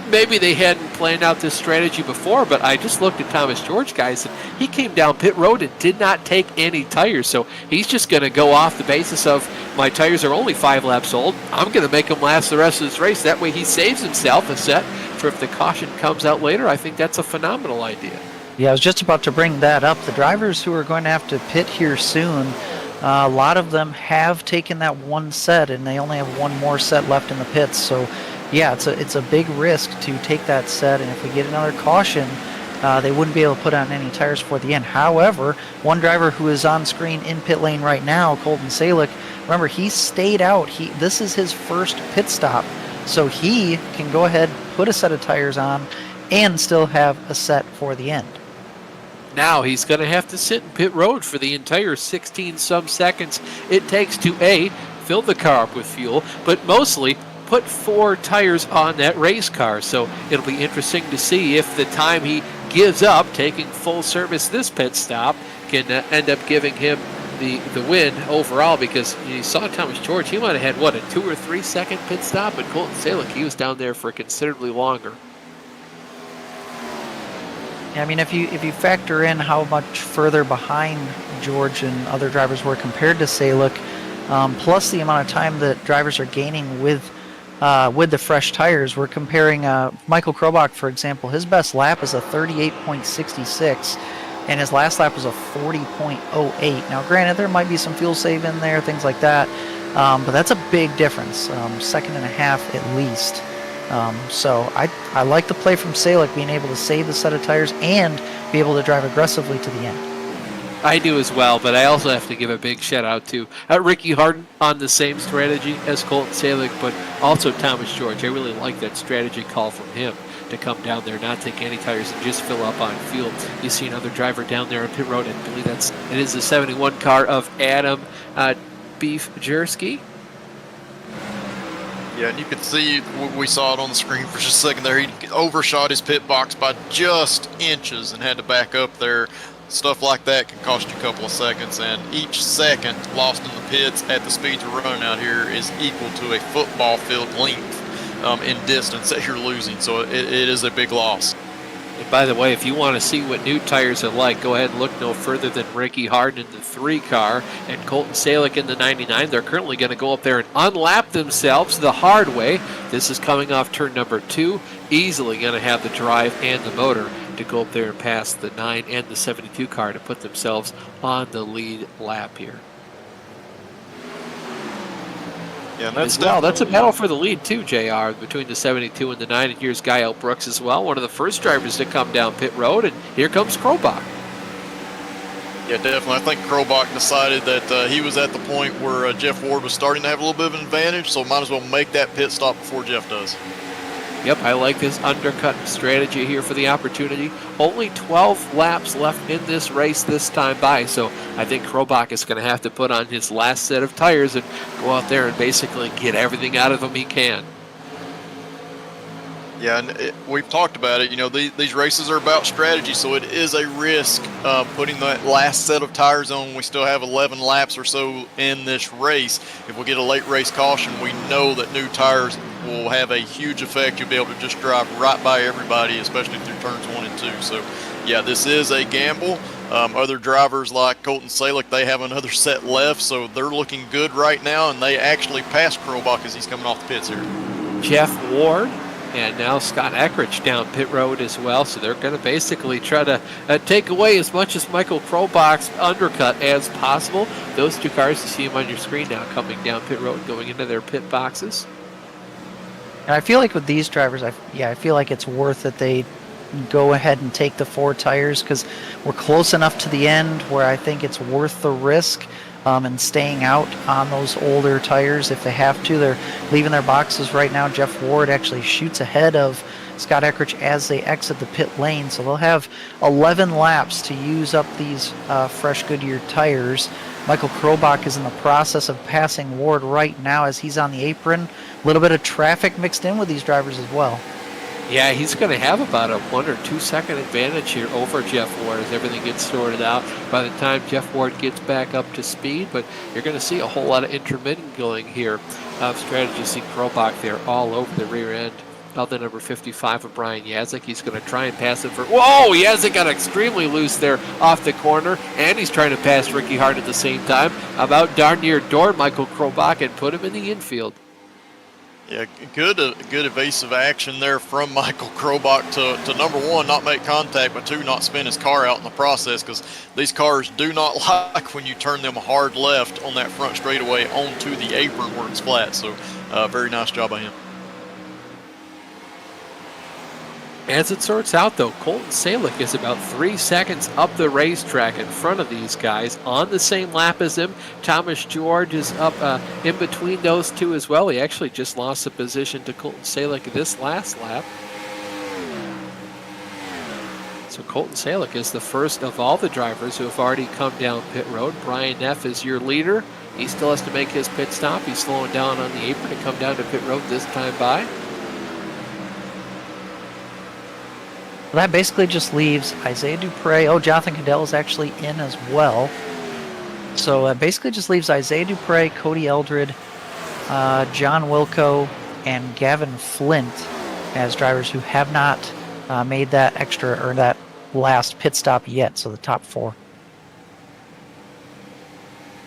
[SPEAKER 1] maybe they hadn't planned out this strategy before, but I just looked at Thomas George, guys, and he came down pit road and did not take any tires. So he's just going to go off the basis of, my tires are only 5 laps old. I'm going to make them last the rest of this race. That way he saves himself a set for if the caution comes out later. I think that's a phenomenal idea.
[SPEAKER 3] Yeah, I was just about to bring that up. The drivers who are going to have to pit here soon, a lot of them have taken that one set, and they only have one more set left in the pits. So, yeah, it's a big risk to take that set, and if we get another caution, they wouldn't be able to put on any tires for the end. However, one driver who is on screen in pit lane right now, Colton Salick, remember, he stayed out. This is his first pit stop, so he can go ahead, put a set of tires on, and still have a set for the end.
[SPEAKER 1] Now he's going to have to sit in pit road for the entire 16-some seconds it takes to A, fill the car up with fuel, but mostly put 4 tires on that race car. So it'll be interesting to see if the time he gives up taking full service this pit stop can end up giving him the win overall, because you saw Thomas George, he might have had, what, a 2 or 3 second pit stop, and Colton Salick, he was down there for considerably longer.
[SPEAKER 3] I mean, if you factor in how much further behind George and other drivers were compared to Salick, plus the amount of time that drivers are gaining with the fresh tires, we're comparing Michael Krobach, for example. His best lap is a 38.66, and his last lap was a 40.08. Now, granted, there might be some fuel save in there, things like that, but that's a big difference, second and a half at least. So I like the play from Salick, being able to save the set of tires and be able to drive aggressively to the end.
[SPEAKER 1] I do as well, but I also have to give a big shout out to Ricky Harden on the same strategy as Colton Salick, but also Thomas George. I really like that strategy call from him to come down there, not take any tires, and just fill up on fuel. You see another driver down there on pit road, and I believe it is the 71 car of Adam Beef Jersky.
[SPEAKER 2] Yeah, and you can see, we saw it on the screen for just a second there, he overshot his pit box by just inches and had to back up there. Stuff like that can cost you a couple of seconds, and each second lost in the pits at the speeds we're running out here is equal to a football field length in distance that you're losing, so it is a big loss.
[SPEAKER 1] And by the way, if you want to see what new tires are like, go ahead and look no further than Ricky Harden in the 3 car and Colton Salick in the 99. They're currently going to go up there and unlap themselves the hard way. This is coming off turn number 2. Easily going to have the drive and the motor to go up there and pass the 9 and the 72 car to put themselves on the lead lap here.
[SPEAKER 2] Yeah, and
[SPEAKER 1] that's a battle for the lead too, JR, between the 72 and the 9. And here's Guy Brooks as well, one of the first drivers to come down pit road, and here comes Krobach.
[SPEAKER 2] Yeah, definitely. I think Krobach decided that he was at the point where Jeff Ward was starting to have a little bit of an advantage, so might as well make that pit stop before Jeff does.
[SPEAKER 1] Yep, I like this undercut strategy here for the opportunity. Only 12 laps left in this race this time by, so I think Krobach is going to have to put on his last set of tires and go out there and basically get everything out of them he can.
[SPEAKER 2] Yeah, and we've talked about it. You know, these races are about strategy, so it is a risk putting that last set of tires on. We still have 11 laps or so in this race. If we get a late race caution, we know that new tires will have a huge effect. You'll be able to just drive right by everybody, especially through turns 1 and 2. So, yeah, this is a gamble. Other drivers like Colton Salick, they have another set left, so they're looking good right now, and they actually passed Krobach as he's coming off the pits here.
[SPEAKER 1] Jeff Ward. And now Scott Eckrich down pit road as well. So they're going to basically try to take away as much as Michael Krobach's undercut as possible. Those 2 cars, you see them on your screen now, coming down pit road, going into their pit boxes.
[SPEAKER 3] And I feel like with these drivers, I feel like it's worth it. They go ahead and take the 4 tires because we're close enough to the end where I think it's worth the risk. And staying out on those older tires if they have to. They're leaving their boxes right now. Jeff Ward actually shoots ahead of Scott Eckrich as they exit the pit lane. So they'll have 11 laps to use up these fresh Goodyear tires. Michael Krobach is in the process of passing Ward right now as he's on the apron. A little bit of traffic mixed in with these drivers as well.
[SPEAKER 1] Yeah, he's going to have about a 1 or 2 second advantage here over Jeff Ward as everything gets sorted out by the time Jeff Ward gets back up to speed. But you're going to see a whole lot of intermittent going here of strategy. See Krobach there all over the rear end of the number 55 of Brian Yazik. He's going to try and pass him for... Whoa! Yazik got extremely loose there off the corner, and he's trying to pass Ricky Hart at the same time. About darn near doored Michael Krobach and put him in the infield.
[SPEAKER 2] Yeah, good evasive action there from Michael Krobach to number one, not make contact, but two, not spin his car out in the process, because these cars do not like when you turn them hard left on that front straightaway onto the apron where it's flat. So very nice job by him.
[SPEAKER 1] As it sorts out, though, Colton Salick is about 3 seconds up the racetrack in front of these guys on the same lap as him. Thomas George is up in between those two as well. He actually just lost the position to Colton Salick this last lap. So Colton Salick is the first of all the drivers who have already come down pit road. Brian Neff is your leader. He still has to make his pit stop. He's slowing down on the apron to come down to pit road this time by.
[SPEAKER 3] That basically just leaves Isaiah Dupre. Oh, Jonathan Cadell is actually in as well. So basically just leaves Isaiah Dupre, Cody Eldred, John Wilco, and Gavin Flint as drivers who have not made that extra or that last pit stop yet. So the top four.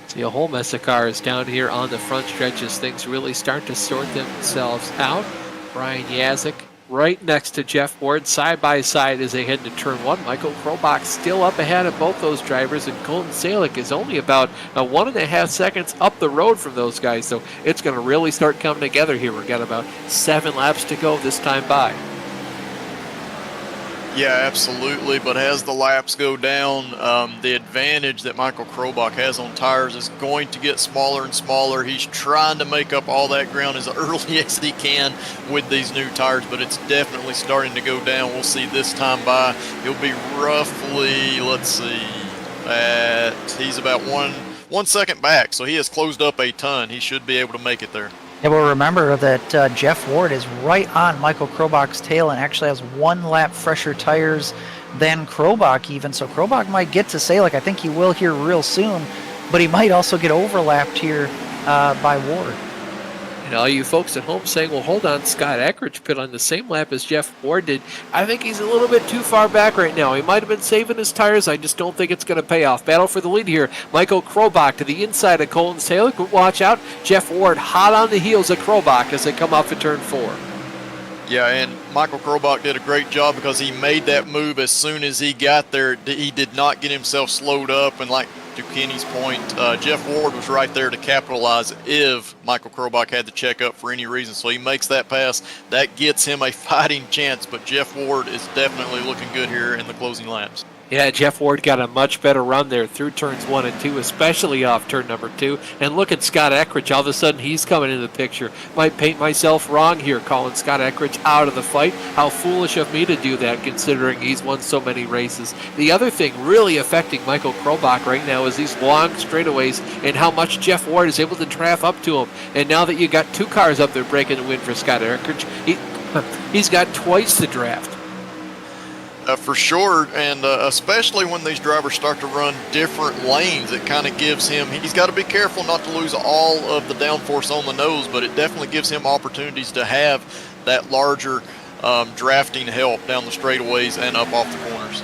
[SPEAKER 1] See a whole mess of cars down here on the front stretch as things really start to sort themselves out. Brian Yazik right next to Jeff Ward, side by side as they head to turn one. Michael Krobach still up ahead of both those drivers, and Colton Salick is only about 1.5 seconds up the road from those guys, so it's going to really start coming together here. We've got about 7 laps to go this time by.
[SPEAKER 2] Yeah, absolutely. But as the laps go down, the advantage that Michael Krobach has on tires is going to get smaller and smaller. He's trying to make up all that ground as early as he can with these new tires, but it's definitely starting to go down. We'll see this time by. He'll be roughly, let's see, he's about one second back, so he has closed up a ton. He should be able to make it there.
[SPEAKER 3] Yeah, well, remember that Jeff Ward is right on Michael Krobach's tail and actually has 1 lap fresher tires than Krobach even. So Krobach might get to Salick. I think he will here real soon, but he might also get overlapped here by Ward.
[SPEAKER 1] And all you folks at home saying, well, hold on, Scott Eckridge pit on the same lap as Jeff Ward did. I think he's a little bit too far back right now. He might have been saving his tires. I just don't think it's going to pay off. Battle for the lead here. Michael Krobach to the inside of Colton Salick. But watch out. Jeff Ward hot on the heels of Krobach as they come off of turn 4.
[SPEAKER 2] Yeah, and Michael Krobach did a great job because he made that move as soon as he got there. He did not get himself slowed up, and like to Kenny's point, Jeff Ward was right there to capitalize if Michael Krobach had to check up for any reason. So he makes that pass. That gets him a fighting chance, but Jeff Ward is definitely looking good here in the closing laps.
[SPEAKER 1] Yeah, Jeff Ward got a much better run there through turns 1 and 2, especially off turn number 2. And look at Scott Eckridge. All of a sudden, he's coming into the picture. Might paint myself wrong here, calling Scott Eckridge out of the fight. How foolish of me to do that, considering he's won so many races. The other thing really affecting Michael Krobach right now is these long straightaways and how much Jeff Ward is able to draft up to him. And now that you got 2 cars up there breaking the win for Scott Eckridge, he's got twice the draft.
[SPEAKER 2] For sure, and especially when these drivers start to run different lanes, it kind of gives him, he's got to be careful not to lose all of the downforce on the nose, but it definitely gives him opportunities to have that larger drafting help down the straightaways and up off the corners.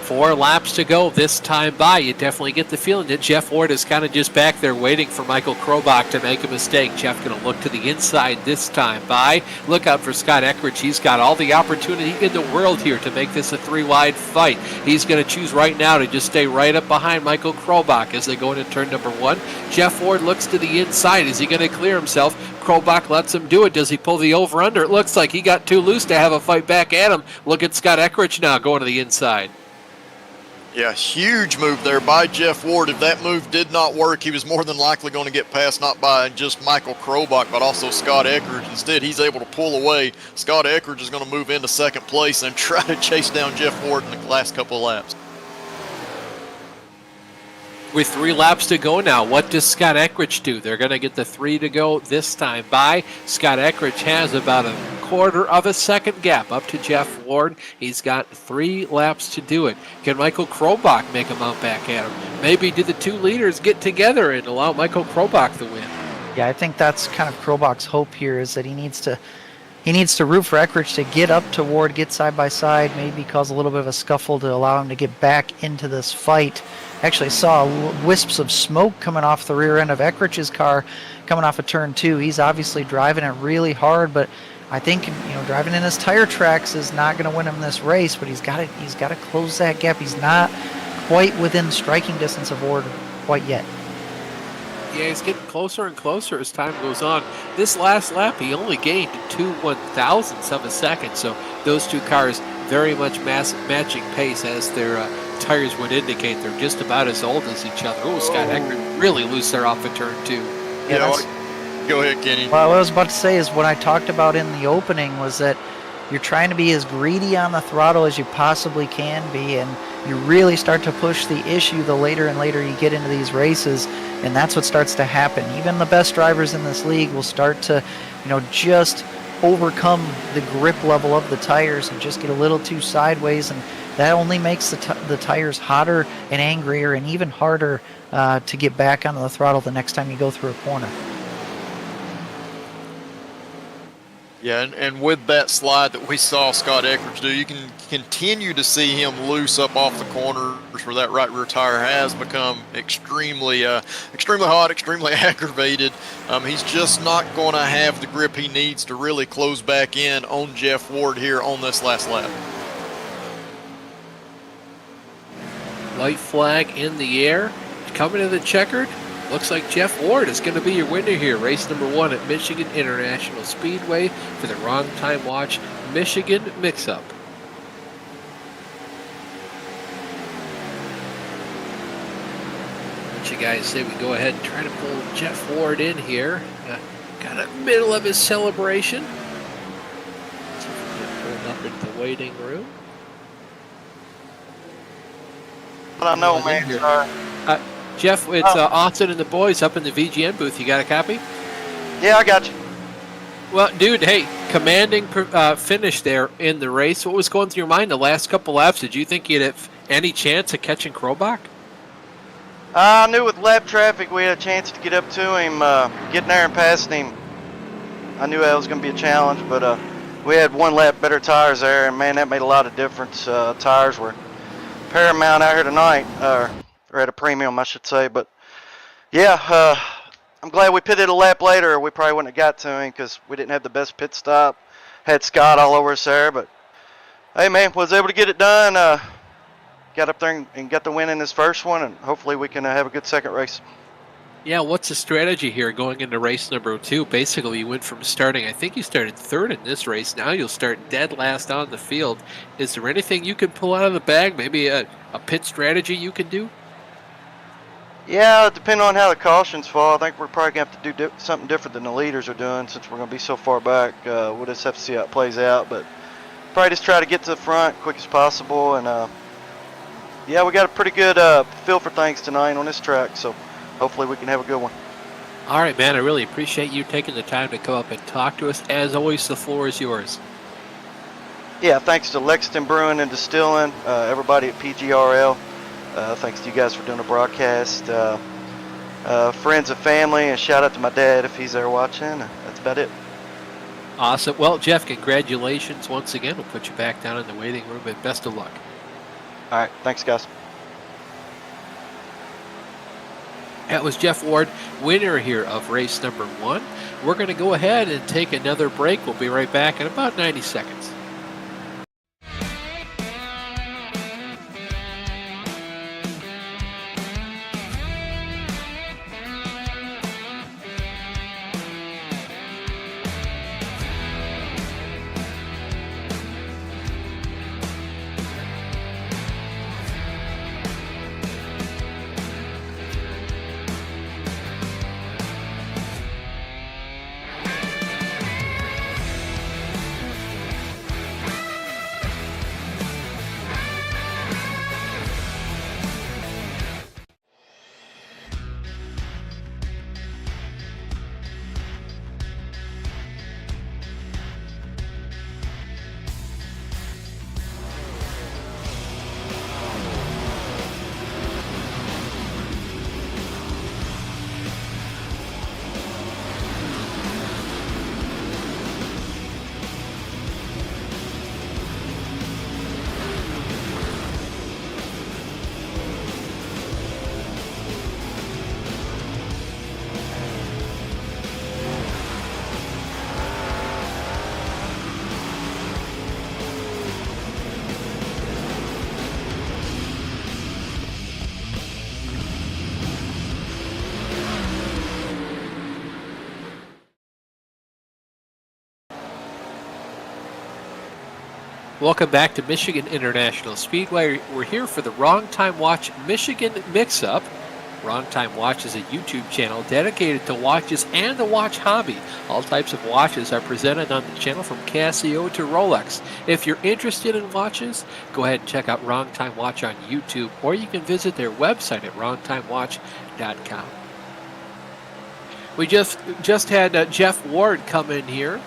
[SPEAKER 1] 4 laps to go this time by. You definitely get the feeling that Jeff Ward is kind of just back there waiting for Michael Krobach to make a mistake. Jeff going to look to the inside this time by. Look out for Scott Eckridge. He's got all the opportunity in the world here to make this a 3-wide fight. He's going to choose right now to just stay right up behind Michael Krobach as they go into turn number 1. Jeff Ward looks to the inside. Is he going to clear himself? Krobach lets him do it. Does he pull the over-under? It looks like he got too loose to have a fight back at him. Look at Scott Eckridge now going to the inside.
[SPEAKER 2] Yeah, huge move there by Jeff Ward. If that move did not work, he was more than likely going to get passed not by just Michael Krobach, but also Scott Eckridge. Instead, he's able to pull away. Scott Eckridge is going to move into second place and try to chase down Jeff Ward in the last couple of laps.
[SPEAKER 1] With 3 laps to go now, what does Scott Eckridge do? They're going to get the 3 to go this time by. Scott Eckridge has about a quarter of a second gap up to Jeff Ward. He's got 3 laps to do it. Can Michael Krobach make a mount back at him? Maybe do the 2 leaders get together and allow Michael Krobach the win?
[SPEAKER 3] Yeah, I think that's kind of Krobach's hope here, is that he needs to root for Eckrich to get up to Ward, get side by side, maybe cause a little bit of a scuffle to allow him to get back into this fight. Actually saw wisps of smoke coming off the rear end of Eckrich's car coming off of turn 2. He's obviously driving it really hard, but I think, driving in his tire tracks is not going to win him this race, but he's got to close that gap. He's not quite within striking distance of Ward quite yet.
[SPEAKER 1] Yeah, he's getting closer and closer as time goes on. This last lap, he only gained 2/1000ths of a second, so those 2 cars very much matching pace, as their tires would indicate. They're just about as old as each other. Oh, Scott Eckert really loose there off of turn 2.
[SPEAKER 3] Yeah,
[SPEAKER 2] go ahead, Kenny.
[SPEAKER 3] Well, what I was about to say is what I talked about in the opening was that you're trying to be as greedy on the throttle as you possibly can be, and you really start to push the issue the later and later you get into these races, and that's what starts to happen. Even the best drivers in this league will start to, just overcome the grip level of the tires and just get a little too sideways, and that only makes the tires hotter and angrier and even harder to get back onto the throttle the next time you go through a corner.
[SPEAKER 2] Yeah, and with that slide that we saw Scott Eckridge do, you can continue to see him loose up off the corners where that right rear tire has become extremely hot, extremely aggravated. He's just not going to have the grip he needs to really close back in on Jeff Ward here on this last lap.
[SPEAKER 1] White flag in the air. Coming to the checkered. Looks like Jeff Ward is going to be your winner here. Race number 1 at Michigan International Speedway for the Wrong Time Watch Michigan Mix-Up. What you guys say we go ahead and try to pull Jeff Ward in here? Got a middle of his celebration. So pulled up into the waiting room.
[SPEAKER 5] I don't know, man. Sorry.
[SPEAKER 1] Jeff, it's Austin and the boys up in the VGN booth. You got a copy?
[SPEAKER 5] Yeah, I got you.
[SPEAKER 1] Well, dude, hey, commanding finish there in the race. What was going through your mind the last couple laps? Did you think you'd have any chance of catching Krobach?
[SPEAKER 5] I knew with lap traffic we had a chance to get up to him, getting there and passing him. I knew that was going to be a challenge, but we had 1 lap better tires there, and man, that made a lot of difference. Tires were paramount out here tonight, or at a premium, I should say. But yeah, I'm glad we pitted a lap later. We probably wouldn't have got to him because we didn't have the best pit stop. Had Scott all over us there, but hey, man, was able to get it done. Got up there and got the win in this first one, and hopefully we can have a good second race.
[SPEAKER 1] Yeah, what's the strategy here going into race number 2? Basically, you went from starting, I think you started 3rd in this race. Now you'll start dead last on the field. Is there anything you can pull out of the bag? Maybe a pit strategy you can do?
[SPEAKER 5] Yeah, depending on how the cautions fall, I think we're probably going to have to do something different than the leaders are doing since we're going to be so far back. We'll just have to see how it plays out, but probably just try to get to the front quick as possible. And yeah, we got a pretty good feel for things tonight on this track, so hopefully we can have a good one.
[SPEAKER 1] All right, man, I really appreciate you taking the time to come up and talk to us. As always, the floor is yours.
[SPEAKER 5] Yeah, thanks to Lexington Brewing and Distilling, everybody at PGRL. Thanks to you guys for doing the broadcast. Friends and family, and shout out to my dad if he's there watching. That's about it.
[SPEAKER 1] Awesome. Well, Jeff, congratulations once again. We'll put you back down in the waiting room, and best of luck.
[SPEAKER 5] All right, thanks, guys.
[SPEAKER 1] That was Jeff Ward, winner here of race number 1. We're going to go ahead and take another break. We'll be right back in about 90 seconds. Welcome back to Michigan International Speedway. We're here for the Wrong Time Watch Michigan Mix-Up. Wrong Time Watch is a YouTube channel dedicated to watches and the watch hobby. All types of watches are presented on the channel from Casio to Rolex. If you're interested in watches, go ahead and check out Wrong Time Watch on YouTube, or you can visit their website at wrongtimewatch.com. We just had Jeff Ward come in here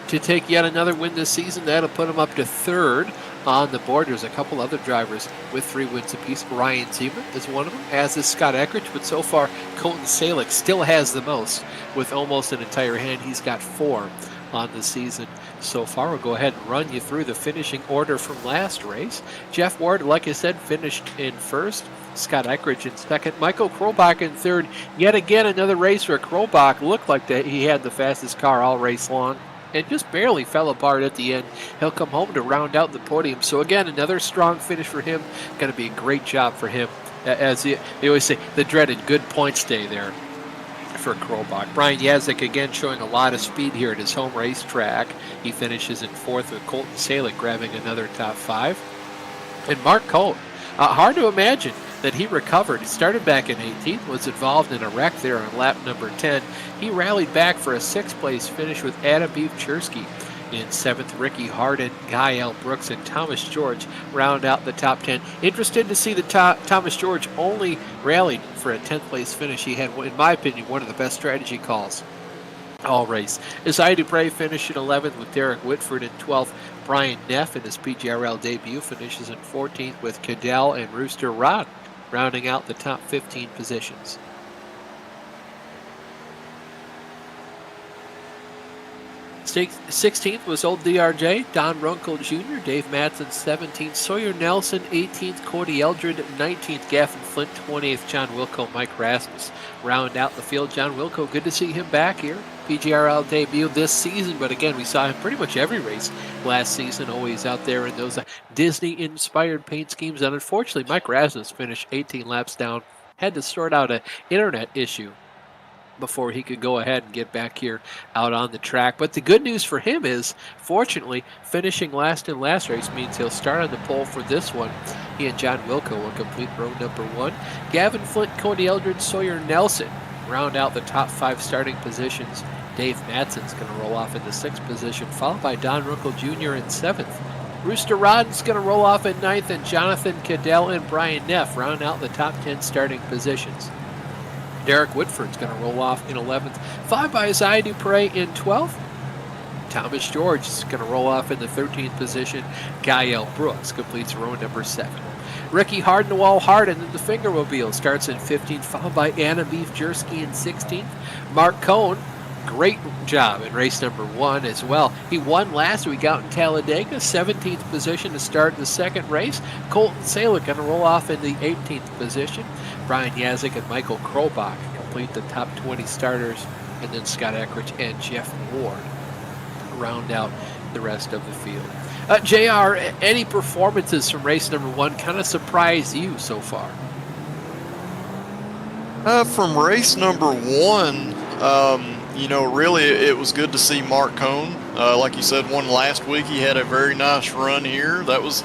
[SPEAKER 1] to take yet another win this season. That'll put him up to third on the board. There's a couple other drivers with 3 wins apiece. Ryan Zeman is one of them, as is Scott Eckridge, but so far Colton Salick still has the most with almost an entire hand. He's got 4 on the season so far. We'll go ahead and run you through the finishing order from last race. Jeff Ward, like I said, finished in first. Scott Eckridge in second. Michael Krobach in third. Yet again, another race where Krobach looked like that he had the fastest car all race long and just barely fell apart at the end. He'll come home to round out the podium. So again, another strong finish for him. Going to be a great job for him. As they always say, the dreaded good points day there for Krobach. Brian Yazik again showing a lot of speed here at his home racetrack. He finishes in fourth with Colton Salick grabbing another top 5. And Mark Cohn, hard to imagine that he recovered. He started back in 18th, was involved in a wreck there on lap number 10. He rallied back for a 6th place finish with Adam Beef-Chersky in 7th. Ricky Hardin, Guy L. Brooks, and Thomas George round out the top 10. Interested to see that Thomas George only rallied for a 10th place finish. He had, in my opinion, one of the best strategy calls all race. Isaiah Dupre finished in 11th with Derek Whitford in 12th. Brian Neff in his PGRL debut finishes in 14th with Cadell and Rooster Rod rounding out the top 15 positions. Six, 16th was Old DRJ, Don Runkle Jr., Dave Matson 17th, Sawyer Nelson 18th, Cody Eldred 19th, Gaffin Flint 20th, John Wilco, Mike Rasmus round out the field. John Wilco, good to see him back here. PGRL debut this season, but again, we saw him pretty much every race last season, always out there in those Disney-inspired paint schemes. And unfortunately, Mike Rasmus finished 18 laps down, had to sort out an internet issue before he could go ahead and get back here out on the track. But the good news for him is, fortunately, finishing last in last race means he'll start on the pole for this one. He and John Wilco will complete row number 1. Gavin Flint, Cody Eldred, Sawyer Nelson round out the top 5 starting positions. Dave Matson's going to roll off in the 6th position, followed by Don Runkle Jr. in 7th. Rooster Rodden's going to roll off in 9th, and Jonathan Cadell and Brian Neff round out the top 10 starting positions. Derek Whitford's going to roll off in 11th, followed by Isaiah Dupre in 12th. Thomas George is going to roll off in the 13th position. Guy L. Brooks completes row number 7. Ricky Hardin-Wall Hardin in the Fingermobile starts in 15th, followed by Anna Beef-Jersky in 16th. Mark Cohn, great job in race number 1 as well. He won last week out in Talladega, 17th position to start the second race. Colton Salick going to roll off in the 18th position. Brian Yazik and Michael Krobach complete the top 20 starters, and then Scott Eckridge and Jeff Ward round out the rest of the field. JR, any performances from race number 1 kind of surprise you so far?
[SPEAKER 2] From race number 1, really it was good to see Mark Cohn. Like you said, won last week. He had a very nice run here. That was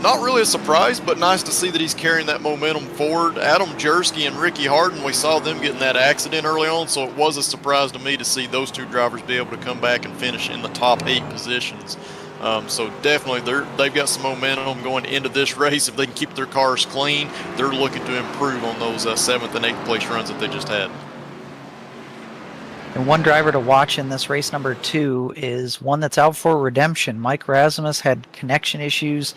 [SPEAKER 2] not really a surprise, but nice to see that he's carrying that momentum forward. Adam Jersky and Ricky Hardin, we saw them getting that accident early on, so it was a surprise to me to see those 2 drivers be able to come back and finish in the top 8 positions. So definitely they've got some momentum going into this race. If they can keep their cars clean, they're looking to improve on those 7th and 8th place runs that they just had.
[SPEAKER 3] And one driver to watch in this race number 2 is one that's out for redemption. Mike Rasmus had connection issues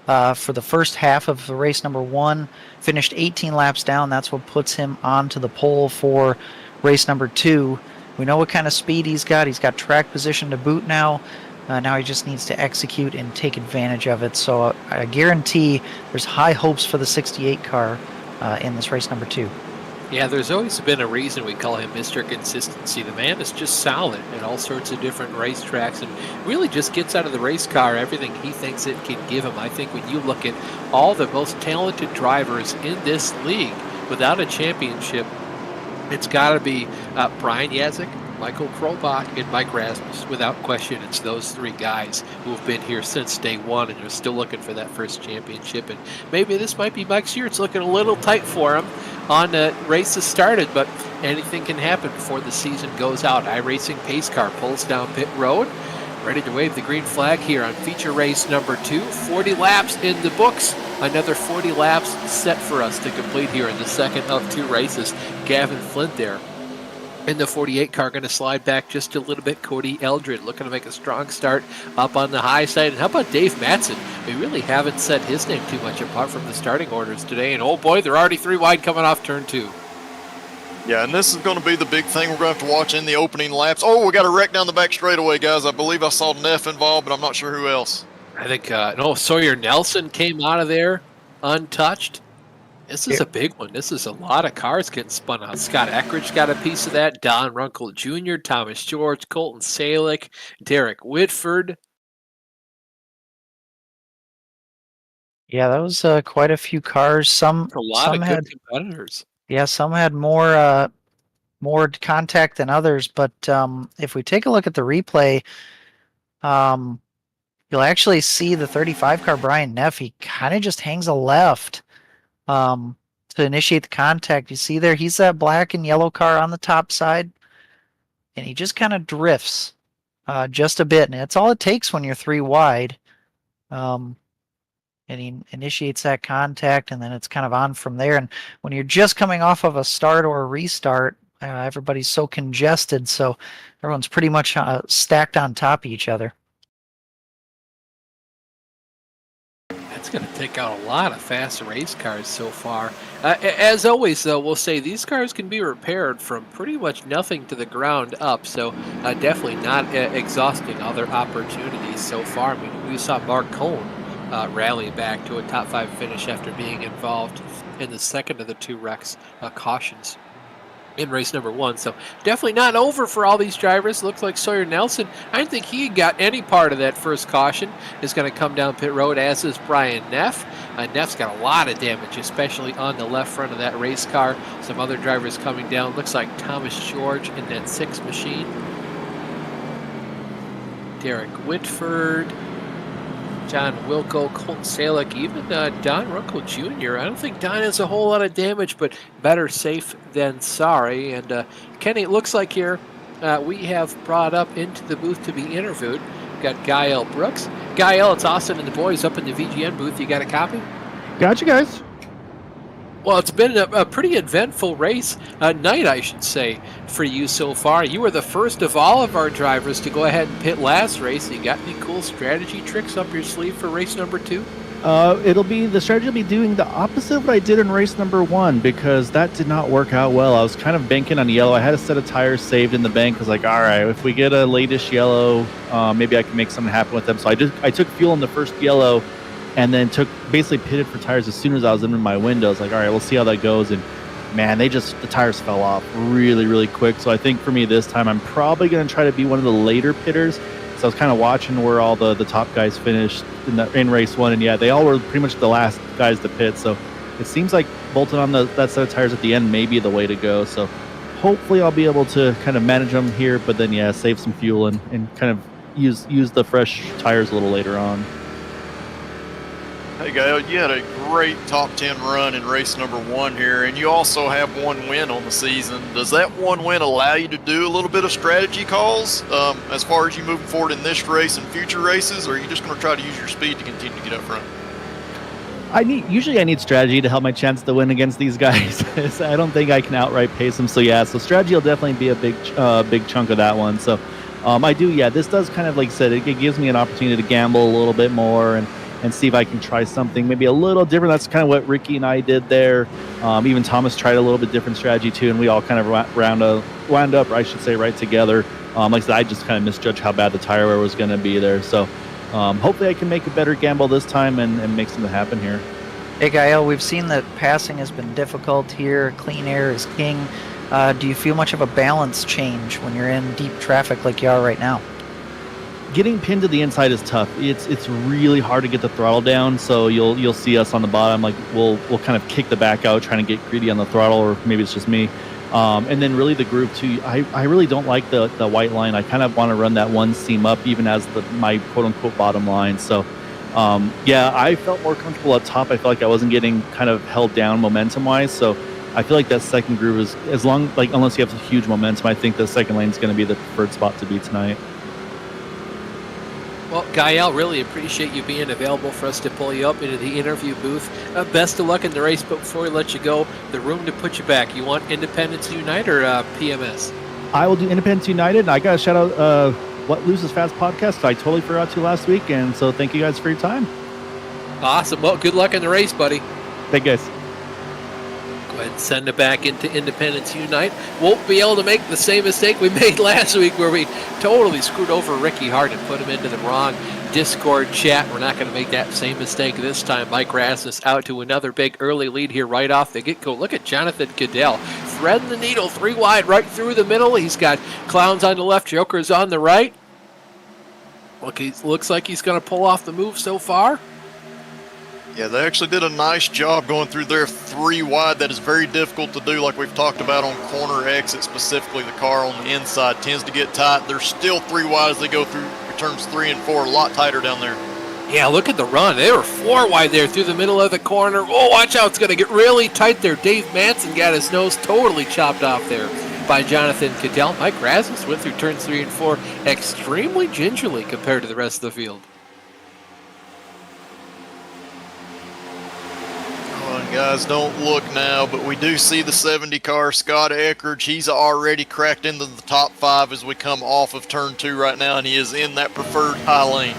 [SPEAKER 3] for the first half of the race number 1, finished 18 laps down. That's what puts him onto the pole for race number 2. We know what kind of speed he's got. He's got track position to boot now. Now he just needs to execute and take advantage of it. So I guarantee there's high hopes for the 68 car in this race number 2.
[SPEAKER 1] Yeah, there's always been a reason we call him Mr. Consistency. The man is just solid at all sorts of different racetracks and really just gets out of the race car everything he thinks it can give him. I think when you look at all the most talented drivers in this league without a championship, it's got to be Brian Yazik, Michael Krobach, and Mike Rasmus. Without question, it's those three guys who have been here since day one and are still looking for that first championship. And maybe this might be Mike's year. It's looking a little tight for him on the races started, but anything can happen before the season goes out. iRacing pace car pulls down pit road, ready to wave the green flag here on feature race number 2. 40 laps in the books. Another 40 laps set for us to complete here in the second of 2 races. Gavin Flint there in the 48 car, going to slide back just a little bit. Cody Eldred looking to make a strong start up on the high side. And how about Dave Matson? We really haven't set his name too much apart from the starting orders today. And oh boy, they're already 3 wide coming off turn 2.
[SPEAKER 2] Yeah, and this is going to be the big thing we're going to have to watch in the opening laps. Oh, we got a wreck down the back straightaway, guys. I believe I saw Neff involved, but I'm not sure who else.
[SPEAKER 1] I think, Sawyer Nelson came out of there untouched. This is a big one. This is a lot of cars getting spun out. Scott Eckridge got a piece of that. Don Runkle Jr., Thomas George, Colton Salick, Derek Whitford.
[SPEAKER 3] Yeah, that was quite a few cars. Some
[SPEAKER 1] Good
[SPEAKER 3] had
[SPEAKER 1] competitors.
[SPEAKER 3] Yeah, some had more contact than others, but if we take a look at the replay, you'll actually see the 35 car Brian Neff. He kind of just hangs a left to initiate the contact. You see there, he's that black and yellow car on the top side, and he just kind of drifts just a bit, and it's all it takes when you're 3 wide. And he initiates that contact, and then it's kind of on from there. And when you're just coming off of a start or a restart, everybody's so congested, so everyone's pretty much stacked on top of each other.
[SPEAKER 1] That's going to take out a lot of fast race cars so far. As always, though, we'll say these cars can be repaired from pretty much nothing to the ground up, so definitely not exhausting other opportunities so far. I mean, we saw Mark Cohn rally back to a top 5 finish after being involved in the second of the 2 wrecks cautions in race number 1. So definitely not over for all these drivers. Looks like Sawyer Nelson, I didn't think he got any part of that first caution, is going to come down pit road, as is Brian Neff. Neff's got a lot of damage, especially on the left front of that race car. Some other drivers coming down. Looks like Thomas George in that 6 machine. Derek Whitford, John Wilco, Colton Salick, even Don Runkle Jr. I don't think Don has a whole lot of damage, but better safe than sorry. And Kenny, it looks like here we have brought up into the booth to be interviewed. We've got Gael Brooks. Gael, it's Austin and the boys up in the VGN booth. You got a copy?
[SPEAKER 6] Got you guys.
[SPEAKER 1] Well, it's been a pretty eventful race, night, I should say, for you so far. You were the first of all of our drivers to go ahead and pit last race. You got any cool strategy tricks up your sleeve for race number 2?
[SPEAKER 6] The strategy will be doing the opposite of what I did in race number 1, because that did not work out well. I was kind of banking on yellow. I had a set of tires saved in the bank. I was like, all right, if we get a latest yellow, maybe I can make something happen with them. So I took fuel in the first yellow, and then basically pitted for tires as soon as I was in my window. I was like, all right, we'll see how that goes. And man, the tires fell off really, really quick. So I think for me this time, I'm probably going to try to be one of the later pitters. So I was kind of watching where all the top guys finished in race 1. And yeah, they all were pretty much the last guys to pit. So it seems like bolting on that set of tires at the end may be the way to go. So hopefully I'll be able to kind of manage them here, but then yeah, save some fuel and kind of use the fresh tires a little later on.
[SPEAKER 2] Hey, Gail, you had a great top 10 run in race number 1 here, and you also have 1 win on the season. Does that 1 win allow you to do a little bit of strategy calls as far as you moving forward in this race and future races, or are you just going to try to use your speed to continue to get up front?
[SPEAKER 6] Usually I need strategy to help my chance to win against these guys. I don't think I can outright pace them. So yeah, so strategy will definitely be a big chunk of that one. So I do, yeah, this does kind of, like I said, it gives me an opportunity to gamble a little bit more and see if I can try something maybe a little different. That's kind of what Ricky and I did there. Even Thomas tried a little bit different strategy too, and we all kind of wound up, I should say, right together. Like I said, I just kind of misjudged how bad the tire wear was going to be there. So hopefully I can make a better gamble this time and make something happen here.
[SPEAKER 3] Hey, Gael, we've seen that passing has been difficult here. Clean air is king. Do you feel much of a balance change when you're in deep traffic like you are right now?
[SPEAKER 6] Getting pinned to the inside is tough. It's really hard to get the throttle down. So you'll see us on the bottom, like we'll kind of kick the back out, trying to get greedy on the throttle, or maybe it's just me. And then really the Group 2, I really don't like the white line. I kind of want to run that one seam up even as my quote-unquote bottom line. So yeah, I felt more comfortable up top. I felt like I wasn't getting kind of held down momentum-wise. So I feel like that second groove is, unless you have a huge momentum, I think the second lane is going to be the preferred spot to be tonight.
[SPEAKER 1] Well, Gael, really appreciate you being available for us to pull you up into the interview booth. Best of luck in the race, but before we let you go, the room to put you back. You want Independence Unite or PMS?
[SPEAKER 6] I will do Independence United, and I got to shout out What Loses Fast podcast. I totally forgot to last week, and so thank you guys for your time.
[SPEAKER 1] Awesome. Well, good luck in the race, buddy.
[SPEAKER 6] Thank you, guys.
[SPEAKER 1] Go ahead and send it back into Independence Unite. Won't be able to make the same mistake we made last week where we totally screwed over Ricky Hart and put him into the wrong Discord chat. We're not going to make that same mistake this time. Mike Rasmus out to another big early lead here right off the get-go. Look at Jonathan Cadell threading the needle 3 wide right through the middle. He's got Clowns on the left, Jokers on the right. Look, he looks like he's going to pull off the move so far.
[SPEAKER 2] Yeah, they actually did a nice job going through there 3 wide. That is very difficult to do, like we've talked about on corner exit specifically. The car on the inside tends to get tight. They're still 3 wide as they go through turns 3 and 4, a lot tighter down there.
[SPEAKER 1] Yeah, look at the run. They were 4 wide there through the middle of the corner. Oh, watch out. It's going to get really tight there. Dave Manson got his nose totally chopped off there by Jonathan Cadell. Mike Rasmus went through turns 3 and 4 extremely gingerly compared to the rest of the field.
[SPEAKER 2] Guys, don't look now, but we do see the 70 car, Scott Eckridge. He's already cracked into the top 5 as we come off of turn 2 right now, and he is in that preferred high lane.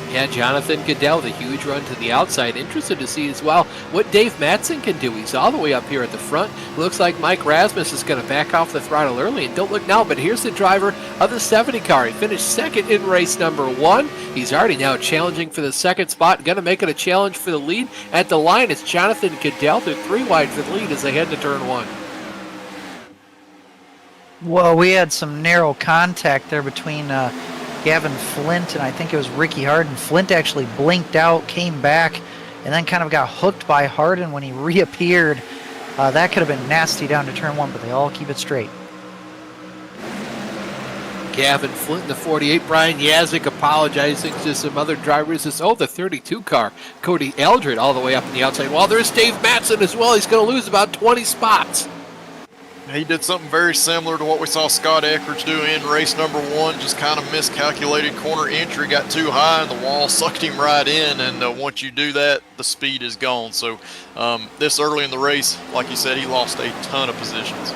[SPEAKER 1] Yeah, Jonathan Cadell, the huge run to the outside. Interested to see as well what Dave Mattson can do. He's all the way up here at the front. Looks like Mike Rasmus is going to back off the throttle early. And don't look now, but here's the driver of the 70 car. He finished second in race number 1. He's already now challenging for the second spot. Going to make it a challenge for the lead. At the line, it's Jonathan Cadell through 3 wide for the lead as they head to turn 1.
[SPEAKER 3] Well, we had some narrow contact there between Gavin Flint and I think it was Ricky Harden. Flint actually blinked out, came back, and then kind of got hooked by Harden when he reappeared. That could have been nasty down to turn 1, but they all keep it straight.
[SPEAKER 1] Gavin Flint in the 48. Brian Yazik apologizing to some other drivers. The 32 car. Cody Eldred all the way up on the outside. Well, there's Dave Mattson as well. He's going to lose about 20 spots.
[SPEAKER 2] He did something very similar to what we saw Scott Eckridge do in race number 1. Just kind of miscalculated corner entry, got too high, and the wall sucked him right in. And once you do that, the speed is gone. So this early in the race, like you said, he lost a ton of positions.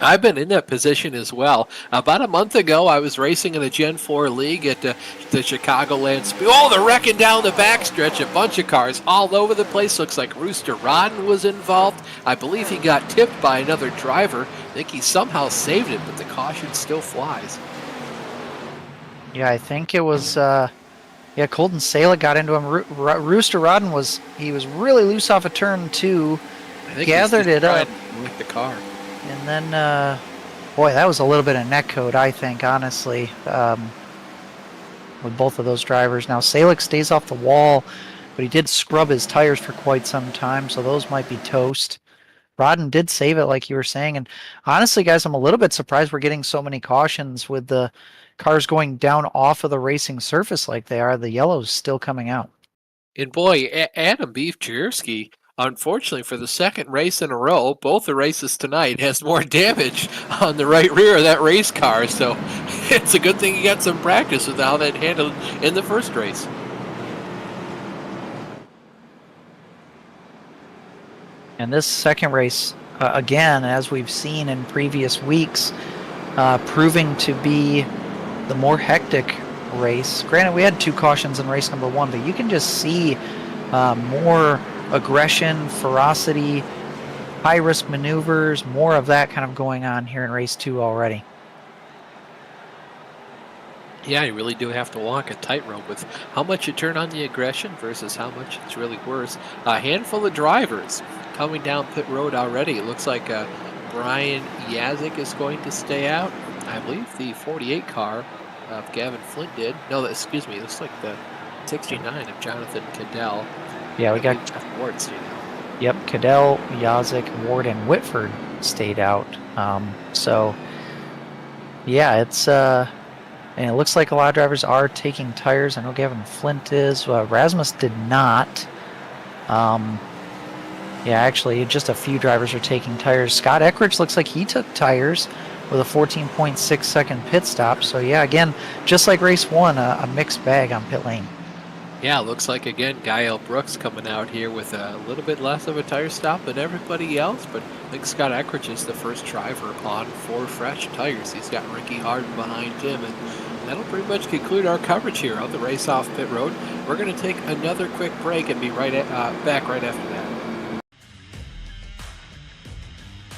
[SPEAKER 1] I've been in that position as well. About a month ago, I was racing in a Gen 4 league at the Chicagoland Speed. Oh, they're wrecking down the backstretch. A bunch of cars all over the place. Looks like Rooster Rodden was involved. I believe he got tipped by another driver. I think he somehow saved it, but the caution still flies.
[SPEAKER 3] Yeah, I think it was, Colton Salick got into him. Rooster Rodden was really loose off of turn 2.
[SPEAKER 1] I think
[SPEAKER 3] gathered it up.
[SPEAKER 1] With the car.
[SPEAKER 3] And then, boy, that was a little bit of netcode, I think, honestly, with both of those drivers. Now, Salick stays off the wall, but he did scrub his tires for quite some time, so those might be toast. Rodden did save it, like you were saying. And honestly, guys, I'm a little bit surprised we're getting so many cautions with the cars going down off of the racing surface like they are. The yellow's still coming out.
[SPEAKER 1] And boy, Adam Beef Jersky, unfortunately, for the second race in a row, both the races tonight, has more damage on the right rear of that race car. So it's a good thing he got some practice with how that handled in the first race.
[SPEAKER 3] And this second race, again, as we've seen in previous weeks, proving to be the more hectic race. Granted, we had 2 cautions in race number 1, but you can just see more aggression, ferocity, high-risk maneuvers, more of that kind of going on here in race 2 already.
[SPEAKER 1] Yeah, you really do have to walk a tightrope with how much you turn on the aggression versus how much it's really worse. A handful of drivers coming down pit road already. It looks like Brian Yazik is going to stay out. I believe the 48 car of Gavin Flint did. No, excuse me, it looks like the 69 of Jonathan Cadell.
[SPEAKER 3] Yeah, we got
[SPEAKER 1] Jeff Ward's,
[SPEAKER 3] Yep, Cadell, Yazik, Ward, and Whitford stayed out. So, yeah, it's and it looks like a lot of drivers are taking tires. I know Gavin Flint is. Rasmus did not. Yeah, actually, just a few drivers are taking tires. Scott Eckridge looks like he took tires with a 14.6 second pit stop. So, yeah, again, just like race 1, a mixed bag on pit lane.
[SPEAKER 1] Yeah, looks like, again, Gael Brooks coming out here with a little bit less of a tire stop than everybody else, but I think Scott Eckridge is the first driver on 4 fresh tires. He's got Ricky Harden behind him, and that'll pretty much conclude our coverage here of the race off pit road. We're going to take another quick break and be back right after that.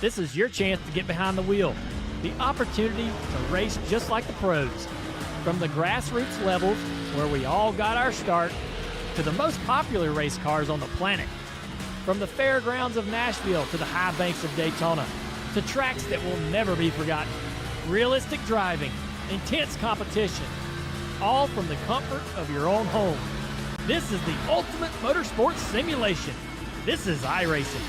[SPEAKER 7] This is your chance to get behind the wheel. The opportunity to race just like the pros. From the grassroots levels, where we all got our start, to the most popular race cars on the planet. From the fairgrounds of Nashville to the high banks of Daytona, to tracks that will never be forgotten. Realistic driving, intense competition, all from the comfort of your own home. This is the ultimate motorsports simulation. This is iRacing.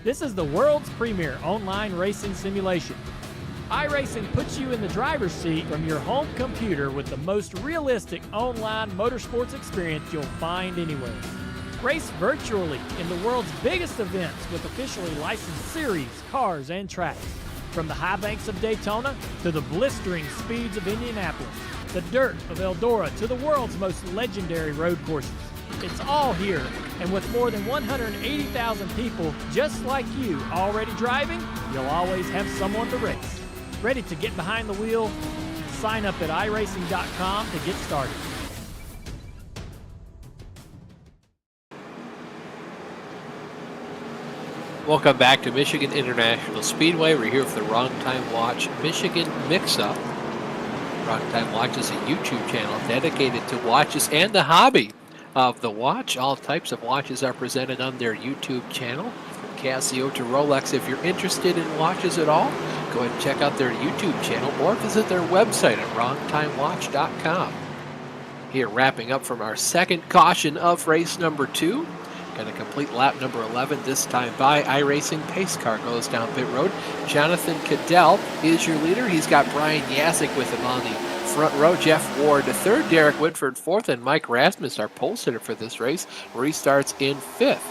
[SPEAKER 7] This is the world's premier online racing simulation. iRacing puts you in the driver's seat from your home computer with the most realistic online motorsports experience you'll find anywhere. Race virtually in the world's biggest events with officially licensed series, cars, and tracks. From the high banks of Daytona to the blistering speeds of Indianapolis, the dirt of Eldora to the world's most legendary road courses. It's all here, and with more than 180,000 people just like you already driving, you'll always have someone to race. Ready to get behind the wheel? Sign up at iRacing.com to get started.
[SPEAKER 1] Welcome back to Michigan International Speedway. We're here for the Wrong Time Watch Michigan Mix-Up. Wrong Time Watch is a YouTube channel dedicated to watches and the hobby of the watch. All types of watches are presented on their YouTube channel, from Casio to Rolex. If you're interested in watches at all, go ahead and check out their YouTube channel or visit their website at wrongtimewatch.com. Here, wrapping up from our second caution of race number 2. Got a complete lap number 11 this time by iRacing. Pace car goes down pit road. Jonathan Cadell is your leader. He's got Brian Yasek with him on the front row. Jeff Ward to third, Derek Whitford fourth, and Mike Rasmus, our pole sitter for this race, restarts in fifth.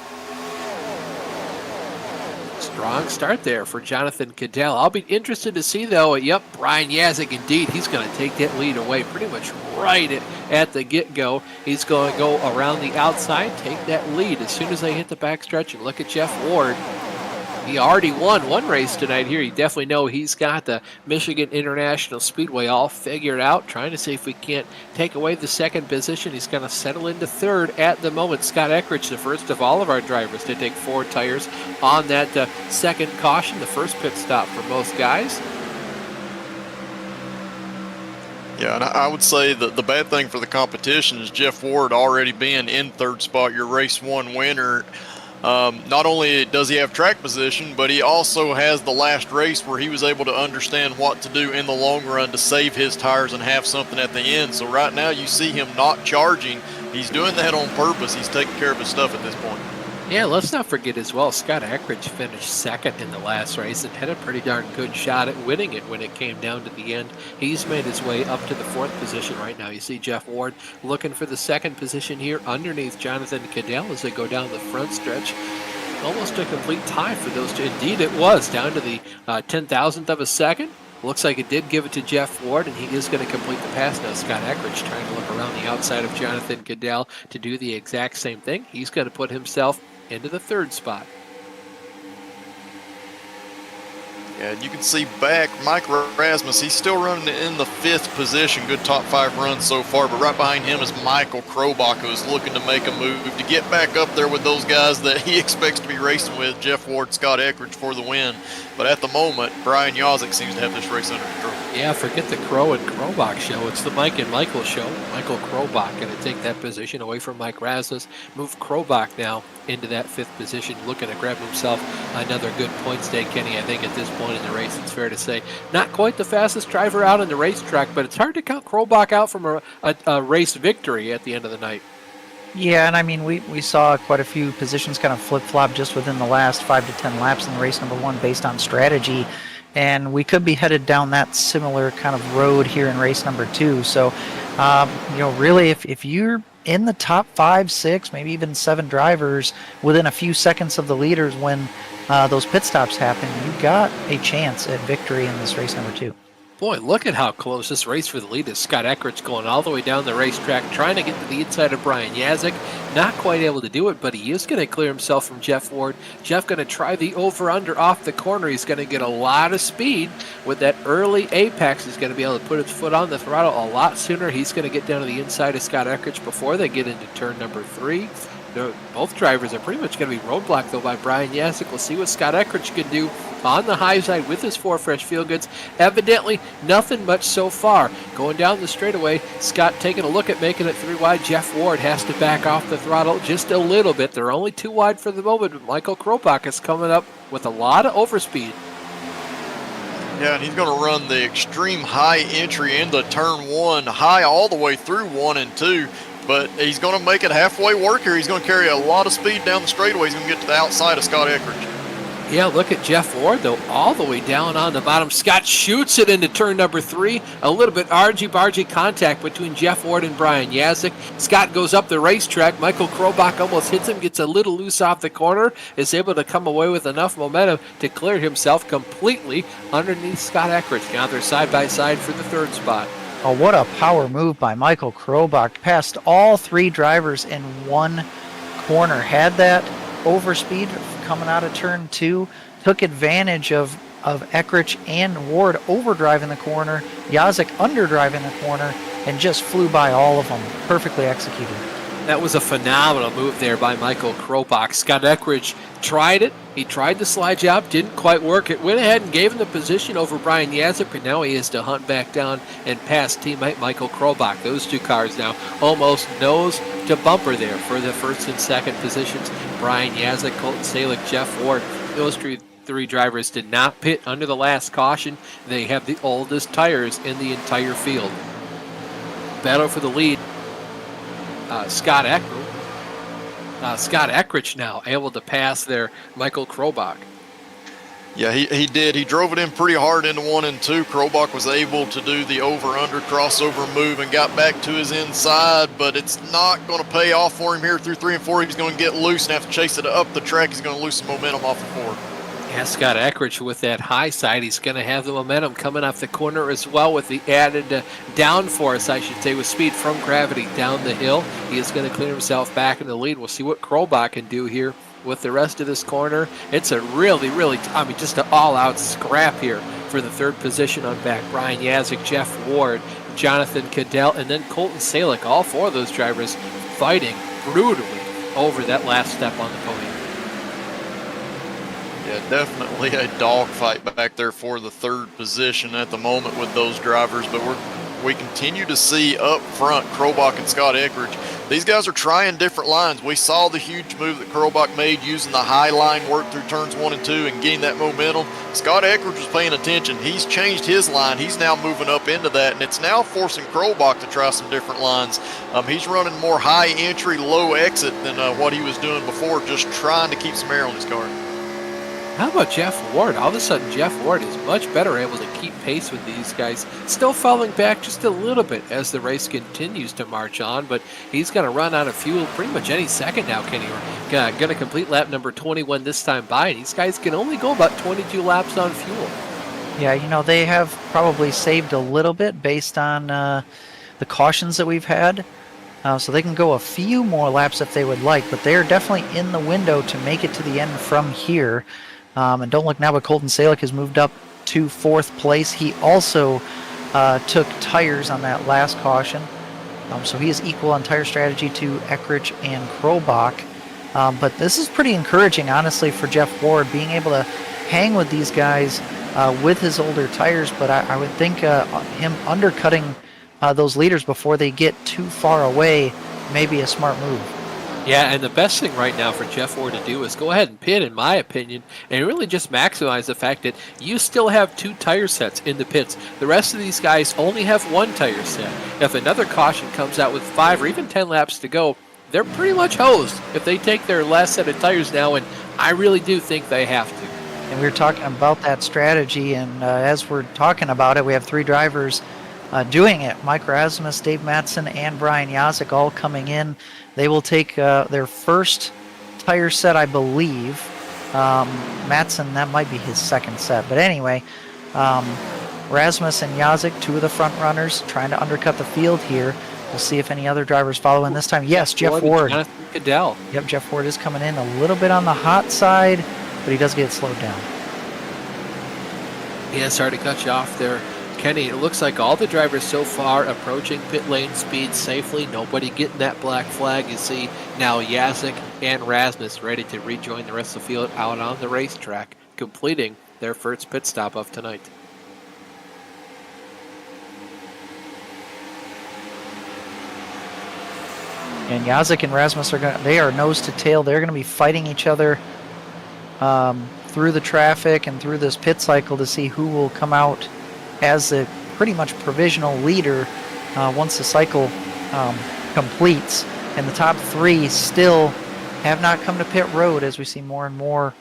[SPEAKER 1] Strong start there for Jonathan Cadell. I'll be interested to see, though, Brian Yasek, indeed, he's going to take that lead away pretty much right at the get-go. He's going to go around the outside, take that lead as soon as they hit the backstretch. And look at Jeff Ward. He already won one race tonight here. You definitely know he's got the Michigan International Speedway all figured out, trying to see if we can't take away the second position. He's going to settle into third at the moment. Scott Eckridge, the first of all of our drivers to take 4 tires on that second caution, the first pit stop for most guys.
[SPEAKER 2] Yeah, and I would say that the bad thing for the competition is Jeff Ward already being in third spot, your race 1 winner. Not only does he have track position, but he also has the last race where he was able to understand what to do in the long run to save his tires and have something at the end. So right now you see him not charging. He's doing that on purpose. He's taking care of his stuff at this point.
[SPEAKER 1] Yeah, let's not forget as well, Scott Eckridge finished second in the last race and had a pretty darn good shot at winning it when it came down to the end. He's made his way up to the 4th position right now. You see Jeff Ward looking for the 2nd position here underneath Jonathan Cadell as they go down the front stretch. Almost a complete tie for those two. Indeed, it was down to the 10,000th of a second. Looks like it did give it to Jeff Ward, and he is going to complete the pass now. Scott Eckridge trying to look around the outside of Jonathan Cadell to do the exact same thing. He's going to put himself into the 3rd spot.
[SPEAKER 2] Yeah, and you can see back Mike Rasmus, he's still running in the 5th position. Good top 5 runs so far, but right behind him is Michael Krobach, who's looking to make a move to get back up there with those guys that he expects to be racing with, Jeff Ward, Scott Eckridge for the win. But at the moment, Brian Yazik seems to have this race under control.
[SPEAKER 1] Yeah, forget the Crow and Krobach show. It's the Mike and Michael show. Michael Krobach going to take that position away from Mike Rasmus. Move Krobach now into that 5th position, looking to grab himself another good points day, Kenny. I think at this point in the race, it's fair to say, not quite the fastest driver out on the racetrack, but it's hard to count Krobach out from a race victory at the end of the night.
[SPEAKER 3] Yeah, and I mean, we saw quite a few positions kind of flip-flop just within the last 5 to 10 laps in race number 1 based on strategy. And we could be headed down that similar kind of road here in race number 2. So, really, if you're in the top 5, 6, maybe even 7 drivers within a few seconds of the leaders when those pit stops happen, you got a chance at victory in this race number 2.
[SPEAKER 1] Boy, look at how close this race for the lead is. Scott Eckridge going all the way down the racetrack, trying to get to the inside of Brian Yazik. Not quite able to do it, but he is going to clear himself from Jeff Ward. Jeff going to try the over-under off the corner. He's going to get a lot of speed with that early apex. He's going to be able to put his foot on the throttle a lot sooner. He's going to get down to the inside of Scott Eckridge before they get into turn number 3. Both drivers are pretty much going to be roadblocked, though, by Brian Yazik. We'll see what Scott Eckridge can do on the high side with his 4 fresh field goods. Evidently, nothing much so far. Going down the straightaway, Scott taking a look at making it 3 wide. Jeff Ward has to back off the throttle just a little bit. They're only 2 wide for the moment, but Michael Krobach is coming up with a lot of overspeed.
[SPEAKER 2] Yeah, and he's going to run the extreme high entry into turn 1, high all the way through 1 and 2. But he's going to make it halfway work here. He's going to carry a lot of speed down the straightaway. He's going to get to the outside of Scott Eckridge.
[SPEAKER 1] Yeah, look at Jeff Ward, though, all the way down on the bottom. Scott shoots it into turn number 3. A little bit argy-bargy contact between Jeff Ward and Brian Yazik. Scott goes up the racetrack. Michael Krobach almost hits him, gets a little loose off the corner, is able to come away with enough momentum to clear himself completely underneath Scott Eckridge. Now they're side by side for the 3rd spot.
[SPEAKER 3] Oh, what a power move by Michael Krobach. Passed all 3 drivers in 1 corner. Had that overspeed coming out of turn 2. Took advantage of Eckridge and Ward overdriving the corner. Yazik underdriving the corner. And just flew by all of them. Perfectly executed.
[SPEAKER 1] That was a phenomenal move there by Michael Krobach. Scott Eckridge tried it. He tried the slide job, didn't quite work. It went ahead and gave him the position over Brian Yazik, but now he has to hunt back down and pass teammate Michael Krobach. Those 2 cars now almost nose to bumper there for the 1st and 2nd positions. Brian Yazik, Colton Salick, Jeff Ward. Those 3 drivers did not pit under the last caution. They have the oldest tires in the entire field. Battle for the lead. Scott Eckridge now able to pass there Michael Krobach.
[SPEAKER 2] Yeah, he did. He drove it in pretty hard into 1 and 2. Krobach was able to do the over-under crossover move and got back to his inside, but it's not going to pay off for him here through 3 and 4. He's going to get loose and have to chase it up the track. He's going to lose some momentum off of 4.
[SPEAKER 1] Yeah, Scott Eckridge with that high side, he's going to have the momentum coming off the corner as well with the added downforce, I should say, with speed from gravity down the hill. He is going to clear himself back in the lead. We'll see what Krobach can do here with the rest of this corner. It's a really, just an all-out scrap here for the 3rd position on back. Brian Yazik, Jeff Ward, Jonathan Cadell, and then Colton Salick. All 4 of those drivers fighting brutally over that last step on the podium.
[SPEAKER 2] Yeah, definitely a dogfight back there for the 3rd position at the moment with those drivers, but we continue to see up front Krobach and Scott Eckridge. These guys are trying different lines. We saw the huge move that Krobach made using the high line work through turns 1 and 2 and getting that momentum. Scott Eckridge was paying attention. He's changed his line. He's now moving up into that, and it's now forcing Krobach to try some different lines. He's running more high entry, low exit than what he was doing before, just trying to keep some air on his car.
[SPEAKER 1] How about Jeff Ward? All of a sudden, Jeff Ward is much better able to keep pace with these guys. Still falling back just a little bit as the race continues to march on, but he's going to run out of fuel pretty much any second now, Kenny. We're going to complete lap number 21 this time by, and these guys can only go about 22 laps on fuel.
[SPEAKER 3] Yeah, they have probably saved a little bit based on the cautions that we've had. So they can go a few more laps if they would like, but they're definitely in the window to make it to the end from here. And don't look now, but Colton Salick has moved up to 4th place. He also took tires on that last caution. So he is equal on tire strategy to Eckrich and Krobach. But this is pretty encouraging, honestly, for Jeff Ward, being able to hang with these guys with his older tires. But I would think him undercutting those leaders before they get too far away may be a smart move.
[SPEAKER 1] Yeah, and the best thing right now for Jeff Ward to do is go ahead and pit, in my opinion, and really just maximize the fact that you still have 2 tire sets in the pits. The rest of these guys only have 1 tire set. If another caution comes out with 5 or even 10 laps to go, they're pretty much hosed if they take their last set of tires now, and I really do think they have to.
[SPEAKER 3] And we were talking about that strategy, and as we're talking about it, we have 3 drivers doing it. Mike Rasmus, Dave Mattson, and Brian Yazik all coming in. They will take their first tire set, I believe. Mattson, that might be his second set. But anyway, Rasmus and Yazik, 2 of the front runners, trying to undercut the field here. We'll see if any other drivers follow in this time. Yes, Jeff Ward.
[SPEAKER 1] Jonathan Cadell.
[SPEAKER 3] Yep, Jeff Ward is coming in a little bit on the hot side, but he does get slowed down.
[SPEAKER 1] Yeah, sorry to cut you off there, Kenny. It looks like all the drivers so far approaching pit lane speed safely. Nobody getting that black flag. You see now Yazik and Rasmus ready to rejoin the rest of the field out on the racetrack, completing their first pit stop of tonight.
[SPEAKER 3] And Yazik and Rasmus they are nose to tail. They're going to be fighting each other through the traffic and through this pit cycle to see who will come out as the pretty much provisional leader once the cycle completes. And the top 3 still have not come to pit road, as we see more and more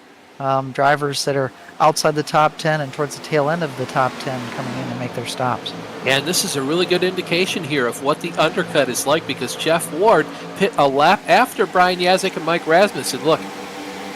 [SPEAKER 3] drivers that are outside the top 10 and towards the tail end of the top 10 coming in to make their stops.
[SPEAKER 1] And this is a really good indication here of what the undercut is like, because Jeff Ward pit a lap after Brian Yazik and Mike Rasmussen. Look,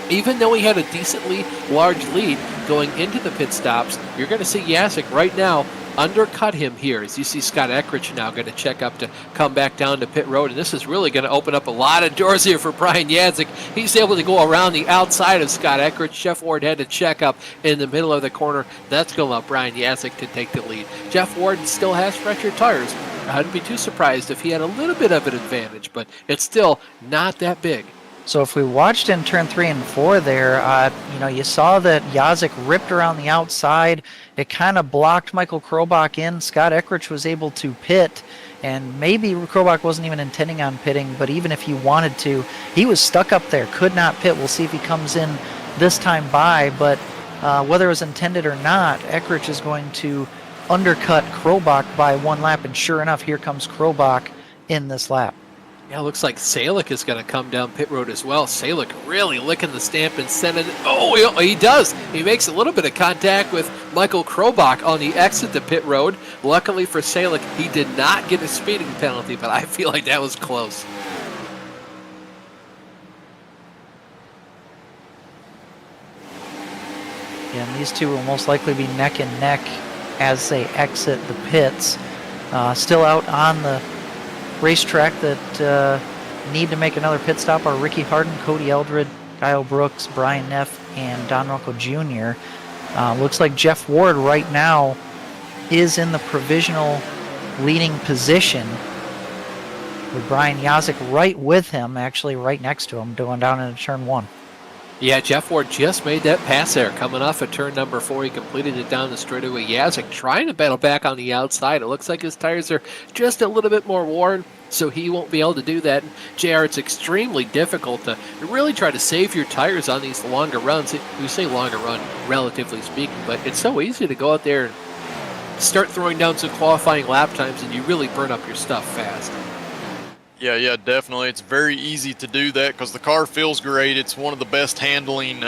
[SPEAKER 1] even though he had a decently large lead going into the pit stops, you're going to see Yazik right now undercut him here, as you see Scott Eckrich now going to check up to come back down to pit road. And this is really going to open up a lot of doors here for Brian Yazik. He's able to go around the outside of Scott Eckrich. Jeff Ward had to check up in the middle of the corner. That's going to allow Brian Yazik to take the lead. Jeff Ward still has fresher tires. I wouldn't be too surprised if he had a little bit of an advantage, but it's still not that big.
[SPEAKER 3] So if we watched in turn 3 and 4 there, you saw that Yazik ripped around the outside. It kind of blocked Michael Krobach in. Scott Eckrich was able to pit, and maybe Krobach wasn't even intending on pitting, but even if he wanted to, he was stuck up there, could not pit. We'll see if he comes in this time by, but whether it was intended or not, Eckrich is going to undercut Krobach by 1 lap, and sure enough, here comes Krobach in this lap.
[SPEAKER 1] Yeah, looks like Salick is going to come down pit road as well. Salick really licking the stamp and sending it. Oh, he does. He makes a little bit of contact with Michael Krobach on the exit to pit road. Luckily for Salick, he did not get a speeding penalty, but I feel like that was close.
[SPEAKER 3] Yeah, and these 2 will most likely be neck and neck as they exit the pits. Still out on the racetrack that need to make another pit stop are Ricky Harden, Cody Eldred, Kyle Brooks, Brian Neff, and Don Rocco Jr. Looks like Jeff Ward right now is in the provisional leading position, with Brian Yazik right with him, actually right next to him, going down into turn 1.
[SPEAKER 1] Yeah, Jeff Ward just made that pass there. Coming off of turn number 4, he completed it down the straightaway. Yazik trying to battle back on the outside. It looks like his tires are just a little bit more worn, so he won't be able to do that. And JR, it's extremely difficult to really try to save your tires on these longer runs. We say longer run, relatively speaking, but it's so easy to go out there and start throwing down some qualifying lap times, and you really burn up your stuff fast.
[SPEAKER 2] Yeah, definitely. It's very easy to do that because the car feels great. It's one of the best handling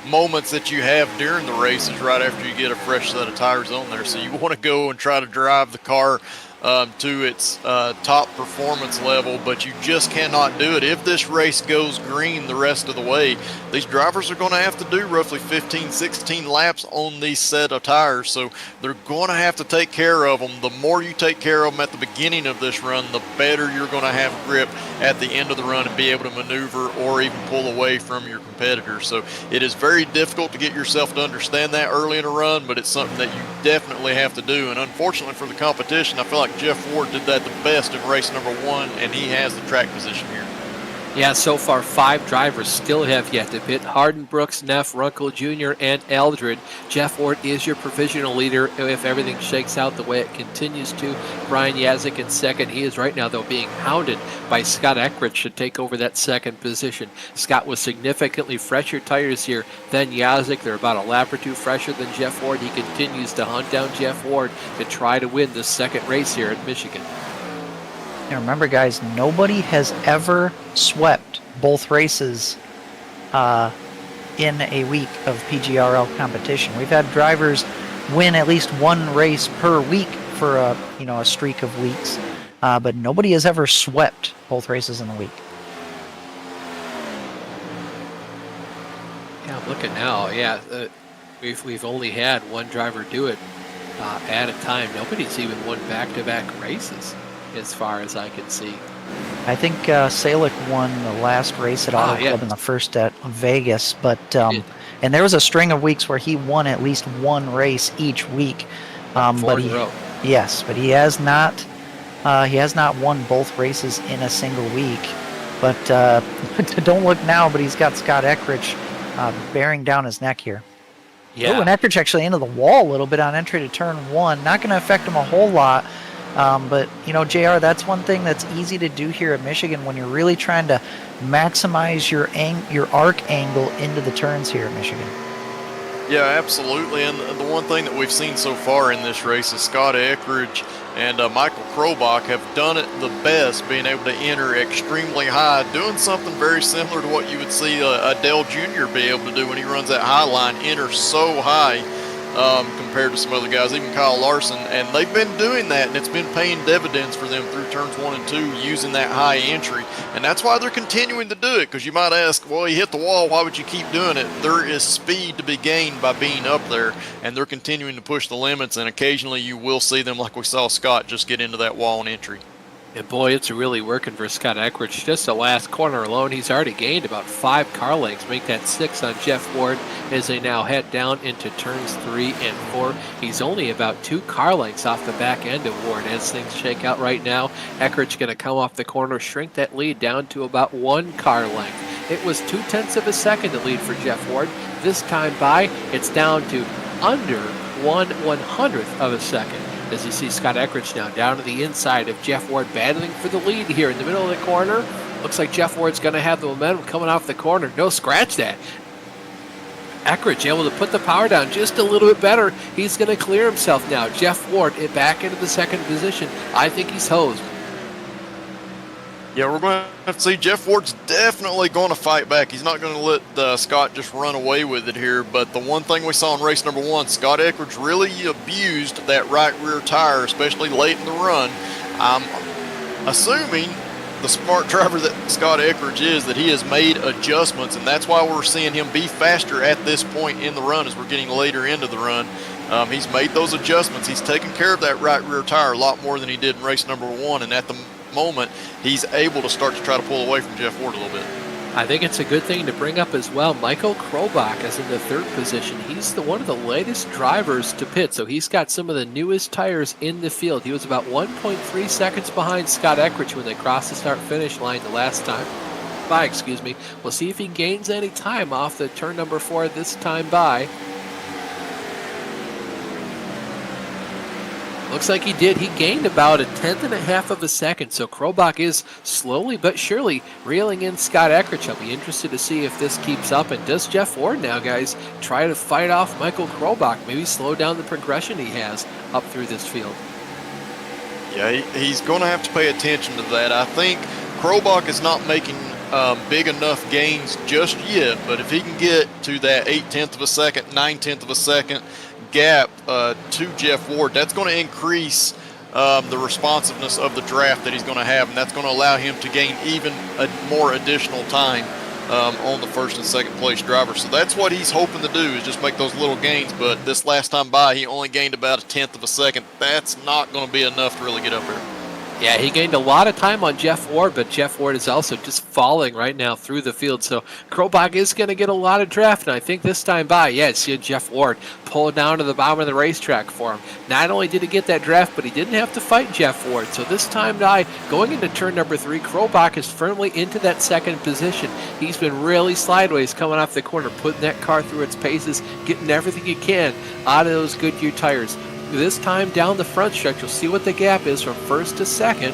[SPEAKER 2] moments that you have during the races right after you get a fresh set of tires on there. So you want to go and try to drive the car to its top performance level, but you just cannot do it. If this race goes green the rest of the way, these drivers are going to have to do roughly 15, 16 laps on these set of tires, so they're going to have to take care of them. The more you take care of them at the beginning of this run, the better you're going to have grip at the end of the run and be able to maneuver or even pull away from your competitors. So it is very difficult to get yourself to understand that early in a run, but it's something that you definitely have to do. And unfortunately for the competition, I feel like Jeff Ward did that the best in race number 1, and he has the track position here.
[SPEAKER 1] Yeah, so far 5 drivers still have yet to pit. Harden, Brooks, Neff, Runkle Jr., and Eldred. Jeff Ward is your provisional leader if everything shakes out the way it continues to. Brian Yazik in second. He is right now, though, being hounded by Scott Eckridge to take over that second position. Scott with significantly fresher tires here than Yazik. They're about a lap or 2 fresher than Jeff Ward. He continues to hunt down Jeff Ward to try to win the second race here at Michigan.
[SPEAKER 3] And remember, guys, nobody has ever swept both races in a week of PGRL competition. We've had drivers win at least one race per week for a streak of weeks, but nobody has ever swept both races in a week.
[SPEAKER 1] Yeah, I'm looking now. Yeah, we've only had one driver do it at a time. Nobody's even won back-to-back races, as far as I can see.
[SPEAKER 3] I think Salick won the last race at Auto Club and the first at Vegas, but and there was a string of weeks where he won at least one race each week.
[SPEAKER 1] 4 in a row.
[SPEAKER 3] Yes, but he has not won both races in a single week. But don't look now, but he's got Scott Eckridge bearing down his neck here.
[SPEAKER 1] Yeah.
[SPEAKER 3] Oh, and Eckridge actually into the wall a little bit on entry to turn 1. Not going to affect him a whole lot. But, JR, that's one thing that's easy to do here at Michigan when you're really trying to maximize your arc angle into the turns here at Michigan.
[SPEAKER 2] Yeah, absolutely. And the one thing that we've seen so far in this race is Scott Eckridge and Michael Krobach have done it the best, being able to enter extremely high, doing something very similar to what you would see Dale Jr. be able to do when he runs that high line, enter so high. Compared to some other guys, even Kyle Larson, and they've been doing that, and it's been paying dividends for them through turns 1 and 2 using that high entry, and that's why they're continuing to do it. Because you might ask, well, you hit the wall, why would you keep doing it? There is speed to be gained by being up there, and they're continuing to push the limits, and occasionally you will see them, like we saw Scott, just get into that wall and entry.
[SPEAKER 1] And boy, it's really working for Scott Eckridge. Just the last corner alone, he's already gained about 5 car lengths, make that 6 on Jeff Ward as they now head down into turns 3 and 4. He's only about 2 car lengths off the back end of Ward as things shake out right now. Eckridge going to come off the corner, shrink that lead down to about 1 car length. It was 0.2 of a second to lead for Jeff Ward. This time by, it's down to under 1/100th of a second. As you see Scott Eckridge now down to the inside of Jeff Ward, battling for the lead here in the middle of the corner. Looks like Jeff Ward's going to have the momentum coming off the corner. No, scratch that. Eckridge able to put the power down just a little bit better. He's going to clear himself now. Jeff Ward back into the second position. I think he's hosed.
[SPEAKER 2] Yeah, we're going to have to see. Jeff Ward's definitely going to fight back. He's not going to let Scott just run away with it here. But the one thing we saw in race number 1, Scott Eckridge really abused that right rear tire, especially late in the run. I'm assuming the smart driver that Scott Eckridge is, that he has made adjustments, and that's why we're seeing him be faster at this point in the run as we're getting later into the run. He's made those adjustments. He's taken care of that right rear tire a lot more than he did in race number 1, and at the moment he's able to start to try to pull away from Jeff Ward a little bit.
[SPEAKER 1] I think it's a good thing to bring up as well. Michael Krobach is in the 3rd position. He's one of the latest drivers to pit, so he's got some of the newest tires in the field. He was about 1.3 seconds behind Scott Eckridge when they crossed the start-finish line the last time. We'll see if he gains any time off the turn number 4 this time by. Looks like he did. He gained about 1/10 of a second, so Krobach is slowly but surely reeling in Scott Eckridge. I'll be interested to see if this keeps up, and does Jeff Ward now, guys, try to fight off Michael Krobach, maybe slow down the progression he has up through this field.
[SPEAKER 2] Yeah, he's going to have to pay attention to that. I think Krobach is not making big enough gains just yet, but if he can get to that 0.8 of a second, 0.9 of a second gap to Jeff Ward, that's going to increase the responsiveness of the draft that he's going to have, and that's going to allow him to gain even more additional time on the first and second place driver. So that's what he's hoping to do, is just make those little gains. But this last time by, he only gained about 1/10 of a second. That's not going to be enough to really get up there.
[SPEAKER 1] Yeah, he gained a lot of time on Jeff Ward, but Jeff Ward is also just falling right now through the field. So Krobach is going to get a lot of draft, and I think this time by, yeah, see Jeff Ward pull it down to the bottom of the racetrack for him. Not only did he get that draft, but he didn't have to fight Jeff Ward. So this time by, going into turn number 3, Krobach is firmly into that second position. He's been really sideways coming off the corner, putting that car through its paces, getting everything he can out of those Goodyear tires. This time down the front stretch, you'll see what the gap is from first to second.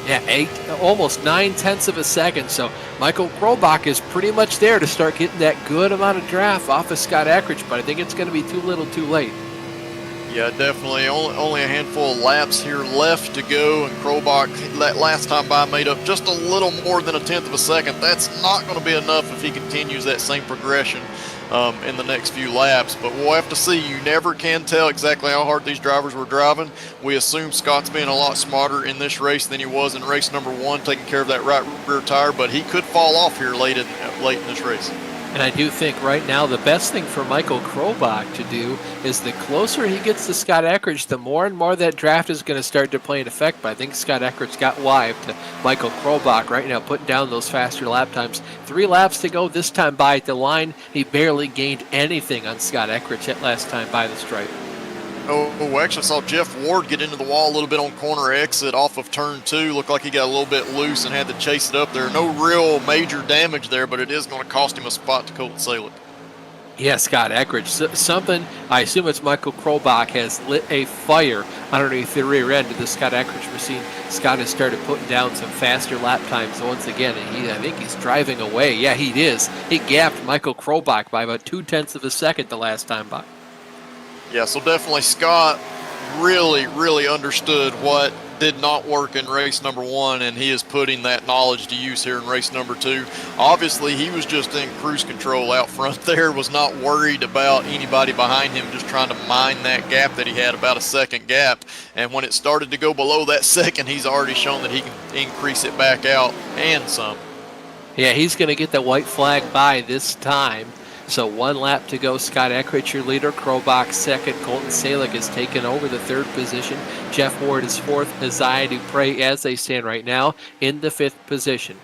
[SPEAKER 1] Yeah, almost 9/10 of a second. So Michael Krobach is pretty much there to start getting that good amount of draft off of Scott Eckridge, but I think it's going to be too little too late.
[SPEAKER 2] Yeah, definitely. Only a handful of laps here left to go, and Krobach, that last time by, made up just a little more than 1/10 of a second. That's not going to be enough if he continues that same progression in the next few laps. But we'll have to see. You never can tell exactly how hard these drivers were driving. We assume Scott's being a lot smarter in this race than he was in race number 1, taking care of that right rear tire, but he could fall off here late in this race.
[SPEAKER 1] And I do think right now the best thing for Michael Krobach to do is the closer he gets to Scott Eckridge, the more and more that draft is going to start to play an effect. But I think Scott Eckridge got wide to Michael Krobach right now, putting down those faster lap times. 3 laps to go this time by at the line. He barely gained anything on Scott Eckridge that last time by the stripe.
[SPEAKER 2] Oh, actually saw Jeff Ward get into the wall a little bit on corner exit off of turn 2. Looked like he got a little bit loose and had to chase it up there. No real major damage there, but it is going to cost him a spot to Colton Salick.
[SPEAKER 1] Yeah, Scott Eckridge. Something, I assume it's Michael Krobach, has lit a fire underneath the rear end of the Scott Eckridge machine. Scott has started putting down some faster lap times once again, and I think he's driving away. Yeah, he is. He gapped Michael Krobach by about 2/10 of a second the last time by.
[SPEAKER 2] Yeah, so definitely Scott really understood what did not work in race number 1, and he is putting that knowledge to use here in race number 2. Obviously, he was just in cruise control out front there, was not worried about anybody behind him, just trying to mine that gap that he had, about a second gap. And when it started to go below that second, he's already shown that he can increase it back out and some.
[SPEAKER 1] Yeah, he's going to get the white flag by this time. So 1 lap to go. Scott Eckridge, your leader. Krobach second. Colton Salick has taken over the 3rd position. Jeff Ward is 4th. Isaiah Dupre, as they stand right now, in the 5th position.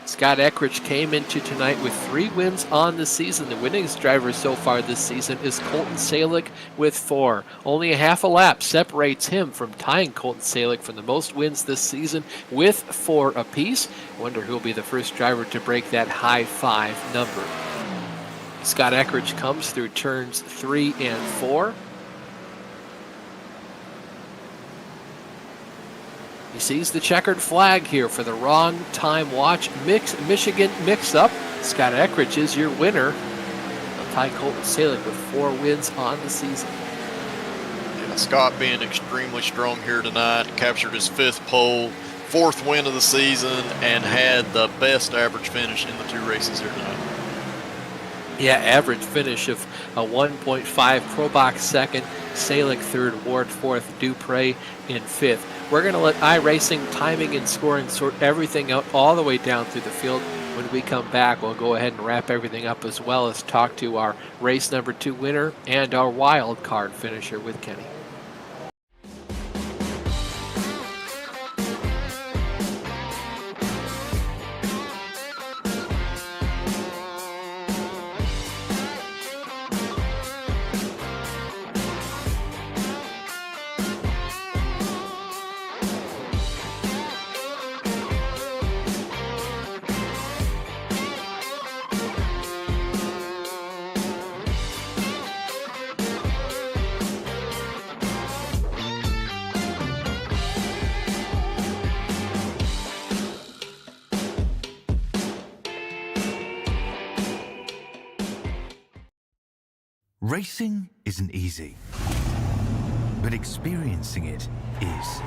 [SPEAKER 1] Scott Eckridge came into tonight with 3 wins on the season. The winningest driver so far this season is Colton Salick with 4. Only a half a lap separates him from tying Colton Salick for the most wins this season with 4 apiece. Wonder who'll be the first driver to break that high 5 number. Scott Eckridge comes through turns 3 and 4. He sees the checkered flag here for the wrong time watch Michigan mix-up. Scott Eckridge is your winner. He'll tie Colton Salick with 4 wins on the season.
[SPEAKER 2] Yeah, Scott being extremely strong here tonight, captured his 5th pole, 4th win of the season, and had the best average finish in the 2 races here tonight.
[SPEAKER 1] Yeah, average finish of a 1.5. Krobach 2nd, Salick 3rd, Ward 4th, Dupre in 5th. We're going to let iRacing timing and scoring sort everything out all the way down through the field. When we come back, we'll go ahead and wrap everything up, as well as talk to our race number 2 winner and our wild card finisher with Kenny.
[SPEAKER 4] Racing isn't easy, but experiencing it is.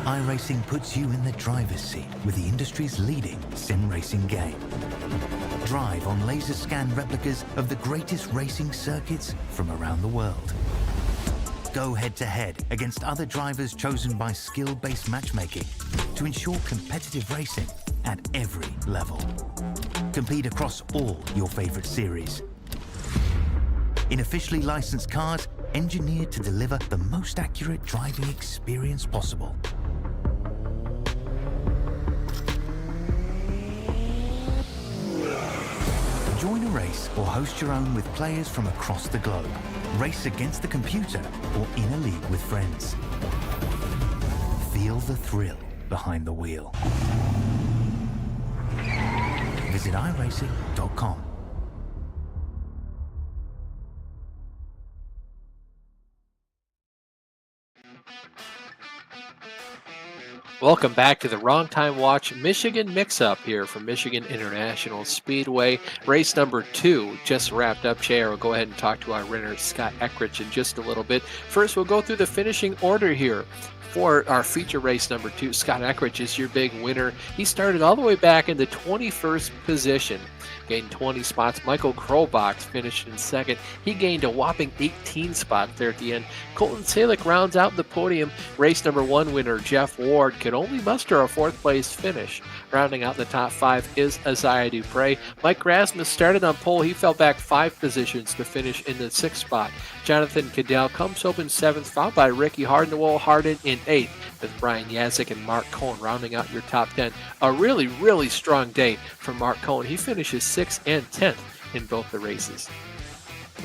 [SPEAKER 4] iRacing puts you in the driver's seat with the industry's leading sim racing game. Drive on laser scan replicas of the greatest racing circuits from around the world. go head-to-head against other drivers chosen by skill-based matchmaking to ensure competitive racing at every level. Compete across all your favorite series. In officially licensed cars, engineered to deliver the most accurate driving experience possible. Join a race or host your own with players from across the globe. Race against the computer or in a league with friends. Feel the thrill behind the wheel. Visit iRacing.com.
[SPEAKER 1] Welcome back to the Wrong Time Watch Michigan Mix-Up here from Michigan International Speedway. Race number 2 just wrapped up. JR will go ahead and talk to our winner, Scott Eckrich, in just a little bit. First, we'll go through the finishing order here. For our feature race number 2, Scott Eckrich is your big winner. He started all the way back in the 21st position, gained 20 spots. Michael Krolbach finished in second. He gained a whopping 18 spots there at the end. Colton Salick rounds out the podium. Race number 1 winner, Jeff Ward, could only muster a 4th place finish. Rounding out the top 5 is Isaiah Dupre. Mike Rasmus started on pole. He fell back 5 positions to finish in the 6th spot. Jonathan Cadell comes up in 7th, followed by Ricky Harden in 8th, with Brian Yazik and Mark Cohn rounding out your top 10. A really, really strong day for Mark Cohn. He finishes 6th and 10th in both the races.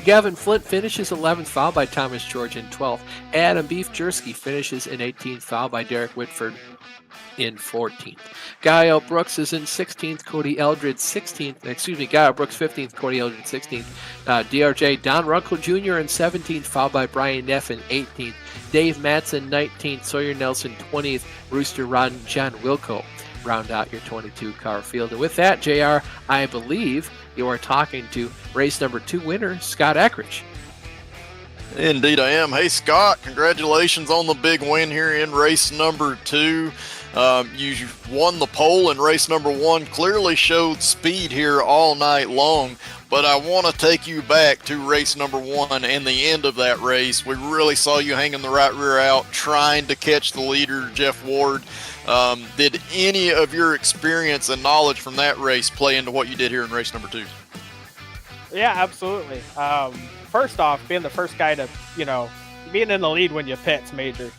[SPEAKER 1] Gavin Flint finishes 11th, followed by Thomas George in 12th. Adam Beef Jersky finishes in 18th, followed by Derek Whitford in 14th. Gael Brooks is in 16th, Cody Eldred 16th, Gael Brooks 15th, Cody Eldred 16th. DRJ Don Runkle Jr. in 17th, followed by Brian Neff in 18th. Dave Matson 19th, Sawyer Nelson 20th, Rooster Rod and John Wilco round out your 22 car field. And with that, JR, I believe you are talking to race number 2 winner, Scott Eckrich.
[SPEAKER 2] Indeed I am. Hey Scott, congratulations on the big win here in race number 2. You won the pole in race number 1, clearly showed speed here all night long, but I want to take you back to race number 1 and the end of that race. We really saw you hanging the right rear out, trying to catch the leader, Jeff Ward. Did any of your experience and knowledge from that race play into what you did here in race number 2?
[SPEAKER 8] Yeah, absolutely. First off, being the first guy to, being in the lead when you pit's major.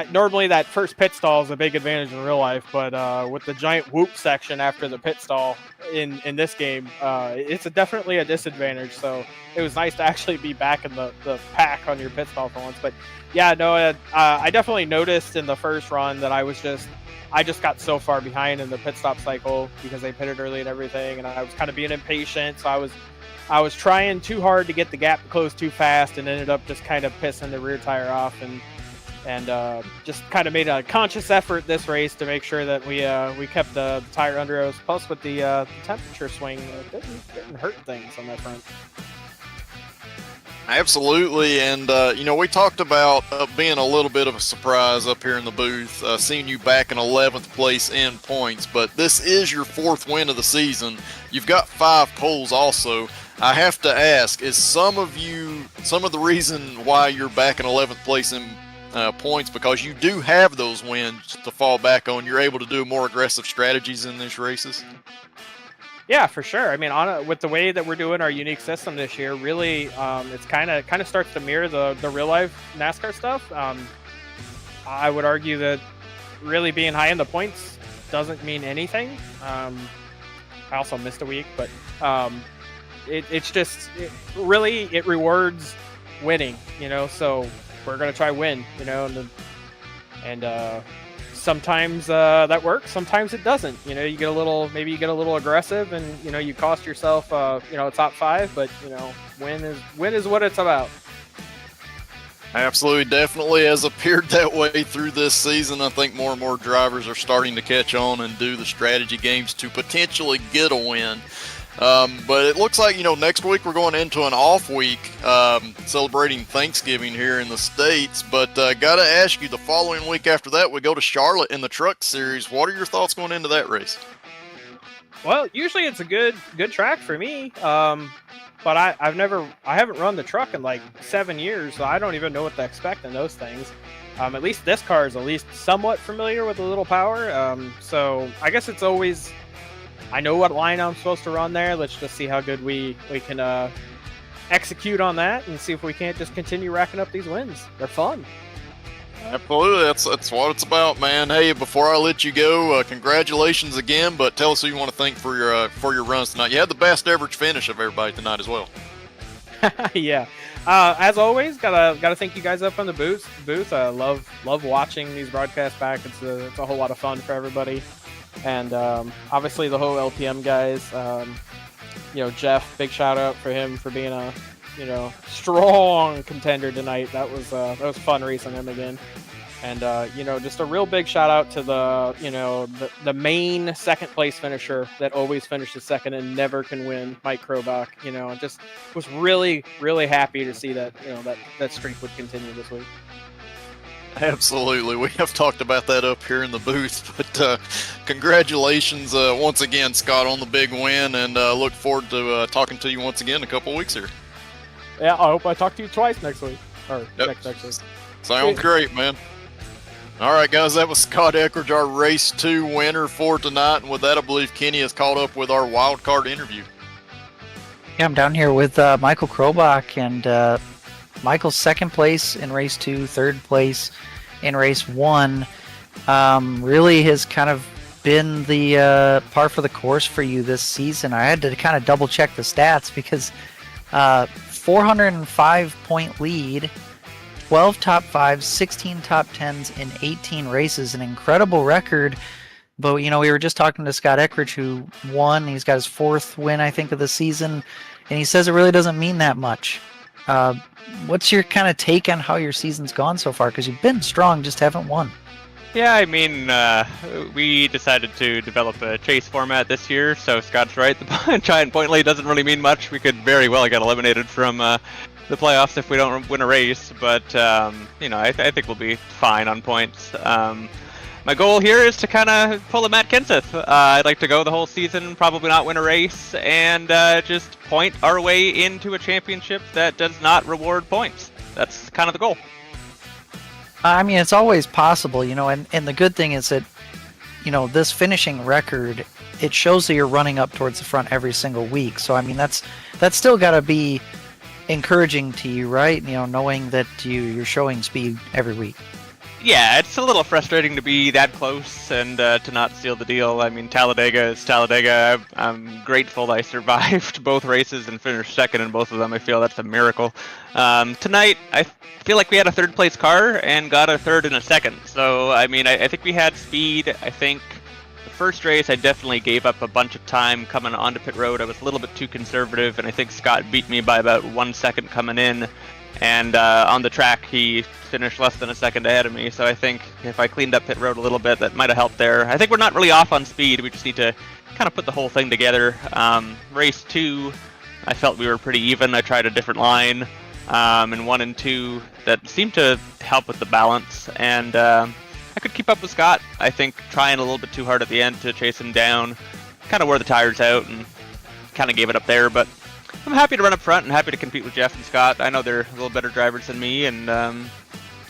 [SPEAKER 8] Normally that first pit stall is a big advantage in real life, but with the giant whoop section after the pit stall in this game, it's definitely a disadvantage. So it was nice to actually be back in the pack on your pit stall for once. But yeah, no, I definitely noticed in the first run that I just got so far behind in the pit stop cycle because they pitted early and everything, and I was kind of being impatient. So I was trying too hard to get the gap to close too fast, and ended up just kind of pissing the rear tire off, and just kind of made a conscious effort this race to make sure that we kept the tire under us. Plus, with the temperature swing, it didn't hurt things on that front.
[SPEAKER 2] Absolutely, and we talked about being a little bit of a surprise up here in the booth, seeing you back in 11th place in points, but this is your 4th win of the season. You've got 5 poles also. I have to ask, is some of the reason why you're back in 11th place in points because you do have those wins to fall back on? You're able to do more aggressive strategies in these races?
[SPEAKER 8] Yeah, for sure. I mean, with the way that we're doing our unique system this year, really, it's kind of starts to mirror the real life NASCAR stuff. I would argue that really being high in the points doesn't mean anything. I also missed a week, but it rewards winning, so we're going to try win, and sometimes that works, sometimes it doesn't. You get a little aggressive, and you cost yourself a top 5, but win is what it's about.
[SPEAKER 2] Absolutely, definitely has appeared that way through this season. I think more and more drivers are starting to catch on and do the strategy games to potentially get a win. But it looks like, next week we're going into an off week, celebrating Thanksgiving here in the States. But got to ask you, the following week after that, we go to Charlotte in the Truck Series. What are your thoughts going into that race?
[SPEAKER 8] Well, usually it's a good track for me. But I haven't run the truck in like 7 years, so I don't even know what to expect in those things. At least this car is at least somewhat familiar with a little power. So I guess it's always, I know what line I'm supposed to run there. Let's just see how good we can execute on that and see if we can't just continue racking up these wins. They're fun.
[SPEAKER 2] Absolutely, that's what it's about, man. Hey, before I let you go, congratulations again. But tell us who you want to thank for your runs tonight. You had the best average finish of everybody tonight as well.
[SPEAKER 8] Yeah. As always, gotta thank you guys up on the booth. Love watching these broadcasts back. It's a whole lot of fun for everybody, and obviously the whole LPM guys. Jeff, big shout out for him for being a strong contender tonight. That was fun racing him again. And just a real big shout out to the main second place finisher that always finishes second and never can win, Mike Krobach. Just was really, really happy to see that that streak would continue this week.
[SPEAKER 2] Absolutely. We have talked about that up here in the booth, but congratulations once again, Scott, on the big win, and look forward to talking to you once again in a couple weeks here.
[SPEAKER 8] Yeah, I hope I talk to you twice next week. Or next week.
[SPEAKER 2] Sounds great, man. All right, guys, that was Scott Eckridge, our Race 2 winner for tonight. And with that, I believe Kenny has caught up with our wild card interview.
[SPEAKER 3] Yeah, I'm down here with Michael Krobach, and Michael's second place in Race 2, third place in Race 1. Really has kind of been the par for the course for you this season. I had to kind of double check the stats because 405-point lead, 12 top 5s, 16 top 10s in 18 races, an incredible record. But, we were just talking to Scott Eckridge, who won. He's got his fourth win, I think, of the season, and he says it really doesn't mean that much. What's your kind of take on how your season's gone so far? Because you've been strong, just haven't won.
[SPEAKER 9] Yeah, I mean, we decided to develop a chase format this year, so Scott's right. The giant point lead doesn't really mean much. We could very well get eliminated from the playoffs if we don't win a race, but, I think we'll be fine on points. My goal here is to kind of pull a Matt Kenseth. I'd like to go the whole season, probably not win a race, and just point our way into a championship that does not reward points. That's kind of the goal.
[SPEAKER 3] I mean, it's always possible, and the good thing is that, this finishing record, it shows that you're running up towards the front every single week. So, I mean, that's still got to be encouraging to you, right? Knowing that you're showing speed every week.
[SPEAKER 9] Yeah, it's a little frustrating to be that close and to not seal the deal. I mean, Talladega is Talladega. I'm grateful that I survived both races and finished second in both of them. I feel that's a miracle. Tonight, I feel like we had a third place car and got a third and a second. So, I mean, I think we had speed. I think the first race, I definitely gave up a bunch of time coming onto pit road. I was a little bit too conservative, and I think Scott beat me by about 1 second coming in. And on the track, he finished less than a second ahead of me. So I think if I cleaned up pit road a little bit, that might have helped there. I think we're not really off on speed. We just need to kind of put the whole thing together. Race 2, I felt we were pretty even. I tried a different line in 1 and 2 that seemed to help with the balance. And I could keep up with Scott. I think trying a little bit too hard at the end to chase him down kind of wore the tires out and kind of gave it up there. But I'm happy to run up front and happy to compete with Jeff and Scott. I know they're a little better drivers than me, and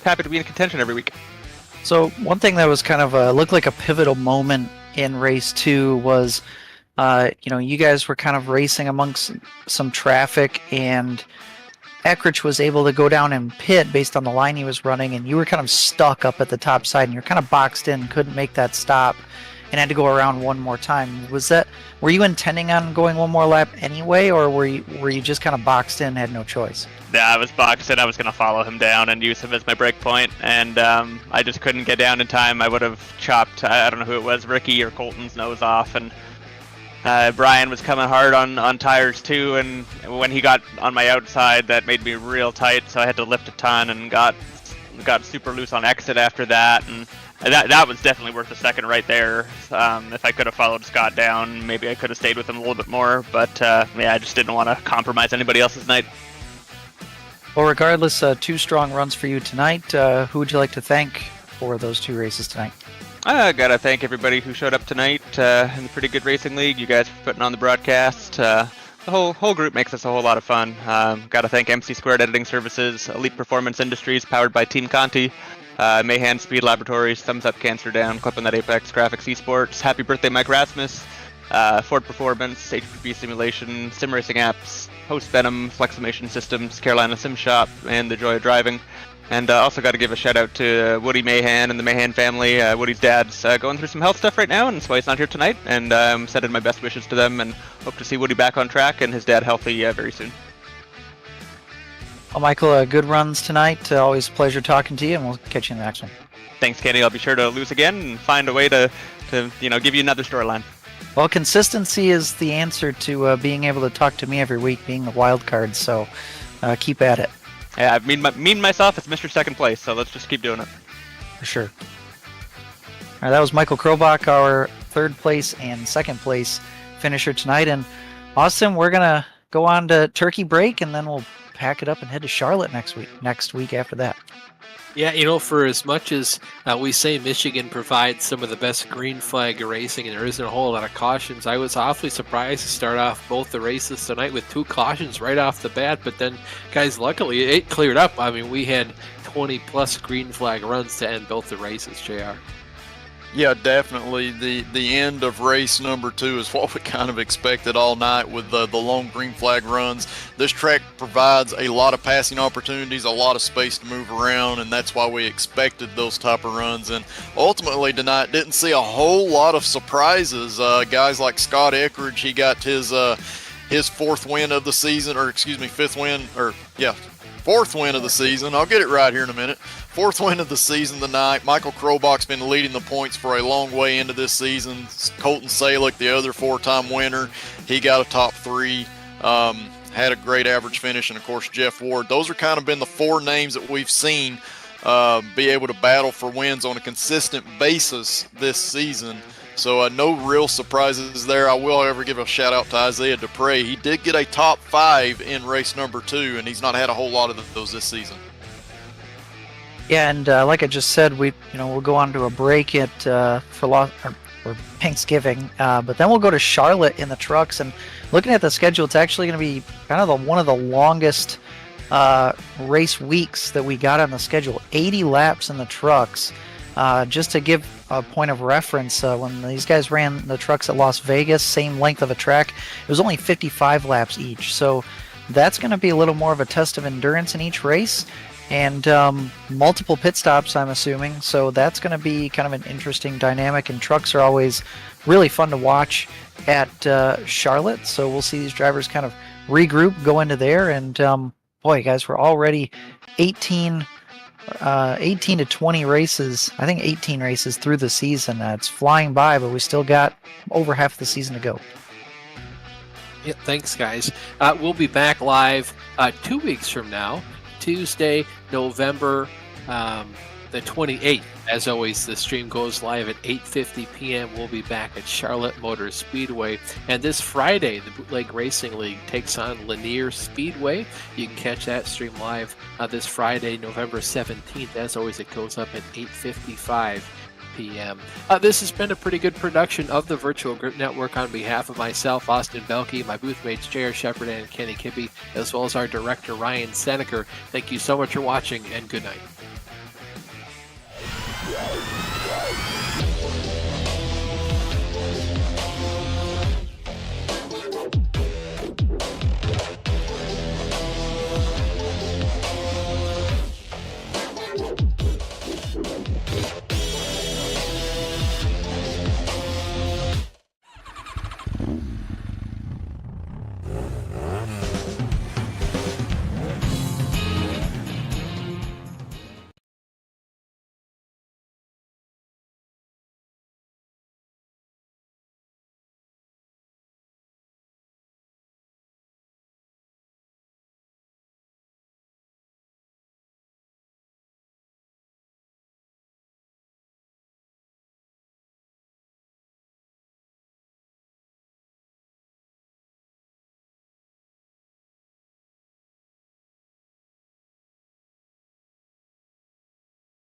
[SPEAKER 9] happy to be in contention every week.
[SPEAKER 3] So one thing that was kind of looked like a pivotal moment in race 2 was, you guys were kind of racing amongst some traffic, and Eckridge was able to go down and pit based on the line he was running, and you were kind of stuck up at the top side, and you're kind of boxed in, couldn't make that stop, and had to go around one more time. Were you intending on going one more lap anyway, or were you just kind of boxed in, had no choice?
[SPEAKER 9] Yeah, I was boxed in. I was going to follow him down and use him as my break point, and I just couldn't get down in time. I would have chopped, I don't know who it was, Ricky or Colton's nose off, and Brian was coming hard on tires too, and when he got on my outside, that made me real tight, so I had to lift a ton and got super loose on exit after that, and that was definitely worth a second right there. If I could have followed Scott down, maybe I could have stayed with him a little bit more, but I just didn't want to compromise anybody else's night.
[SPEAKER 3] Well, regardless, 2 strong runs for you tonight. Who would you like to thank for those 2 races tonight?
[SPEAKER 9] I gotta thank everybody who showed up tonight in the Pretty Good Racing League. You guys for putting on the broadcast. The whole group makes us a whole lot of fun. Gotta thank MC Squared Editing Services, Elite Performance Industries, powered by Team Conti, Mayhan Speed Laboratories, Thumbs Up Cancer Down, Clipping That Apex, Graphics Esports, Happy Birthday Mike Rasmus, Ford Performance, HPP Simulation, Sim Racing Apps, Host Venom, Fleximation Systems, Carolina Sim Shop, and The Joy of Driving. And also got to give a shout out to Woody Mahan and the Mahan family. Woody's dad's going through some health stuff right now, and that's why he's not here tonight. And I'm sending my best wishes to them, and hope to see Woody back on track and his dad healthy very soon.
[SPEAKER 3] Well, Michael, good runs tonight. Always a pleasure talking to you, and we'll catch you in the next one.
[SPEAKER 9] Thanks, Kenny. I'll be sure to lose again and find a way to give you another storyline.
[SPEAKER 3] Well, consistency is the answer to being able to talk to me every week, being the wild card. So keep at it.
[SPEAKER 9] Yeah, I mean myself, it's Mr. Second Place, so let's just keep doing it.
[SPEAKER 3] For sure. All right, that was Michael Krobach, our third place and second place finisher tonight. And Austin, we're going to go on to turkey break, and then we'll pack it up and head to Charlotte next week after that.
[SPEAKER 1] Yeah, for as much as we say Michigan provides some of the best green flag racing and there isn't a whole lot of cautions, I was awfully surprised to start off both the races tonight with 2 cautions right off the bat. But then, guys, luckily it cleared up. I mean, we had 20-plus green flag runs to end both the races, JR.
[SPEAKER 2] Yeah, definitely. The end of race number 2 is what we kind of expected all night with the long green flag runs. This track provides a lot of passing opportunities, a lot of space to move around, and that's why we expected those type of runs. And ultimately tonight didn't see a whole lot of surprises. Guys like Scott Eckridge, he got his 4th win of the season, or excuse me, 5th win, or yeah, 4th win of the season. I'll get it right here in a minute. 4th win of the season tonight. Michael Krobach's been leading the points for a long way into this season. Colton Salick, the other 4-time winner, he got a top 3. Had a great average finish, and of course Jeff Ward. Those are kind of been the 4 names that we've seen be able to battle for wins on a consistent basis this season. So no real surprises there. I will, however, give a shout out to Isaiah Dupre. He did get a top 5 in race number 2, and he's not had a whole lot of those this season.
[SPEAKER 3] Yeah, and like I just said, we'll go on to a break for Thanksgiving, but then we'll go to Charlotte in the trucks. And looking at the schedule, it's actually going to be kind of one of the longest race weeks that we got on the schedule. 80 laps in the trucks. Just to give a point of reference, when these guys ran the trucks at Las Vegas, same length of a track, it was only 55 laps each. So that's going to be a little more of a test of endurance in each race. And multiple pit stops, I'm assuming. So that's going to be kind of an interesting dynamic. And trucks are always really fun to watch at Charlotte. So we'll see these drivers kind of regroup, go into there. And boy, guys, we're already 18 to 20 races. I think 18 races through the season. It's flying by, but we still got over half the season to go.
[SPEAKER 1] Yeah, thanks, guys. We'll be back live 2 weeks from now. Tuesday, November the 28th. As always, the stream goes live at 8:50 p.m. We'll be back at Charlotte Motor Speedway. And this Friday, the Bootleg Racing League takes on Lanier Speedway. You can catch that stream live this Friday, November 17th. As always, it goes up at 8:55 p.m. This has been a pretty good production of the Virtual Grip Network. On behalf of myself, Austin Belke, my booth mates J.R. Shepard and Kenny Kippy, as well as our director Ryan Seneker, thank you so much for watching, and good night.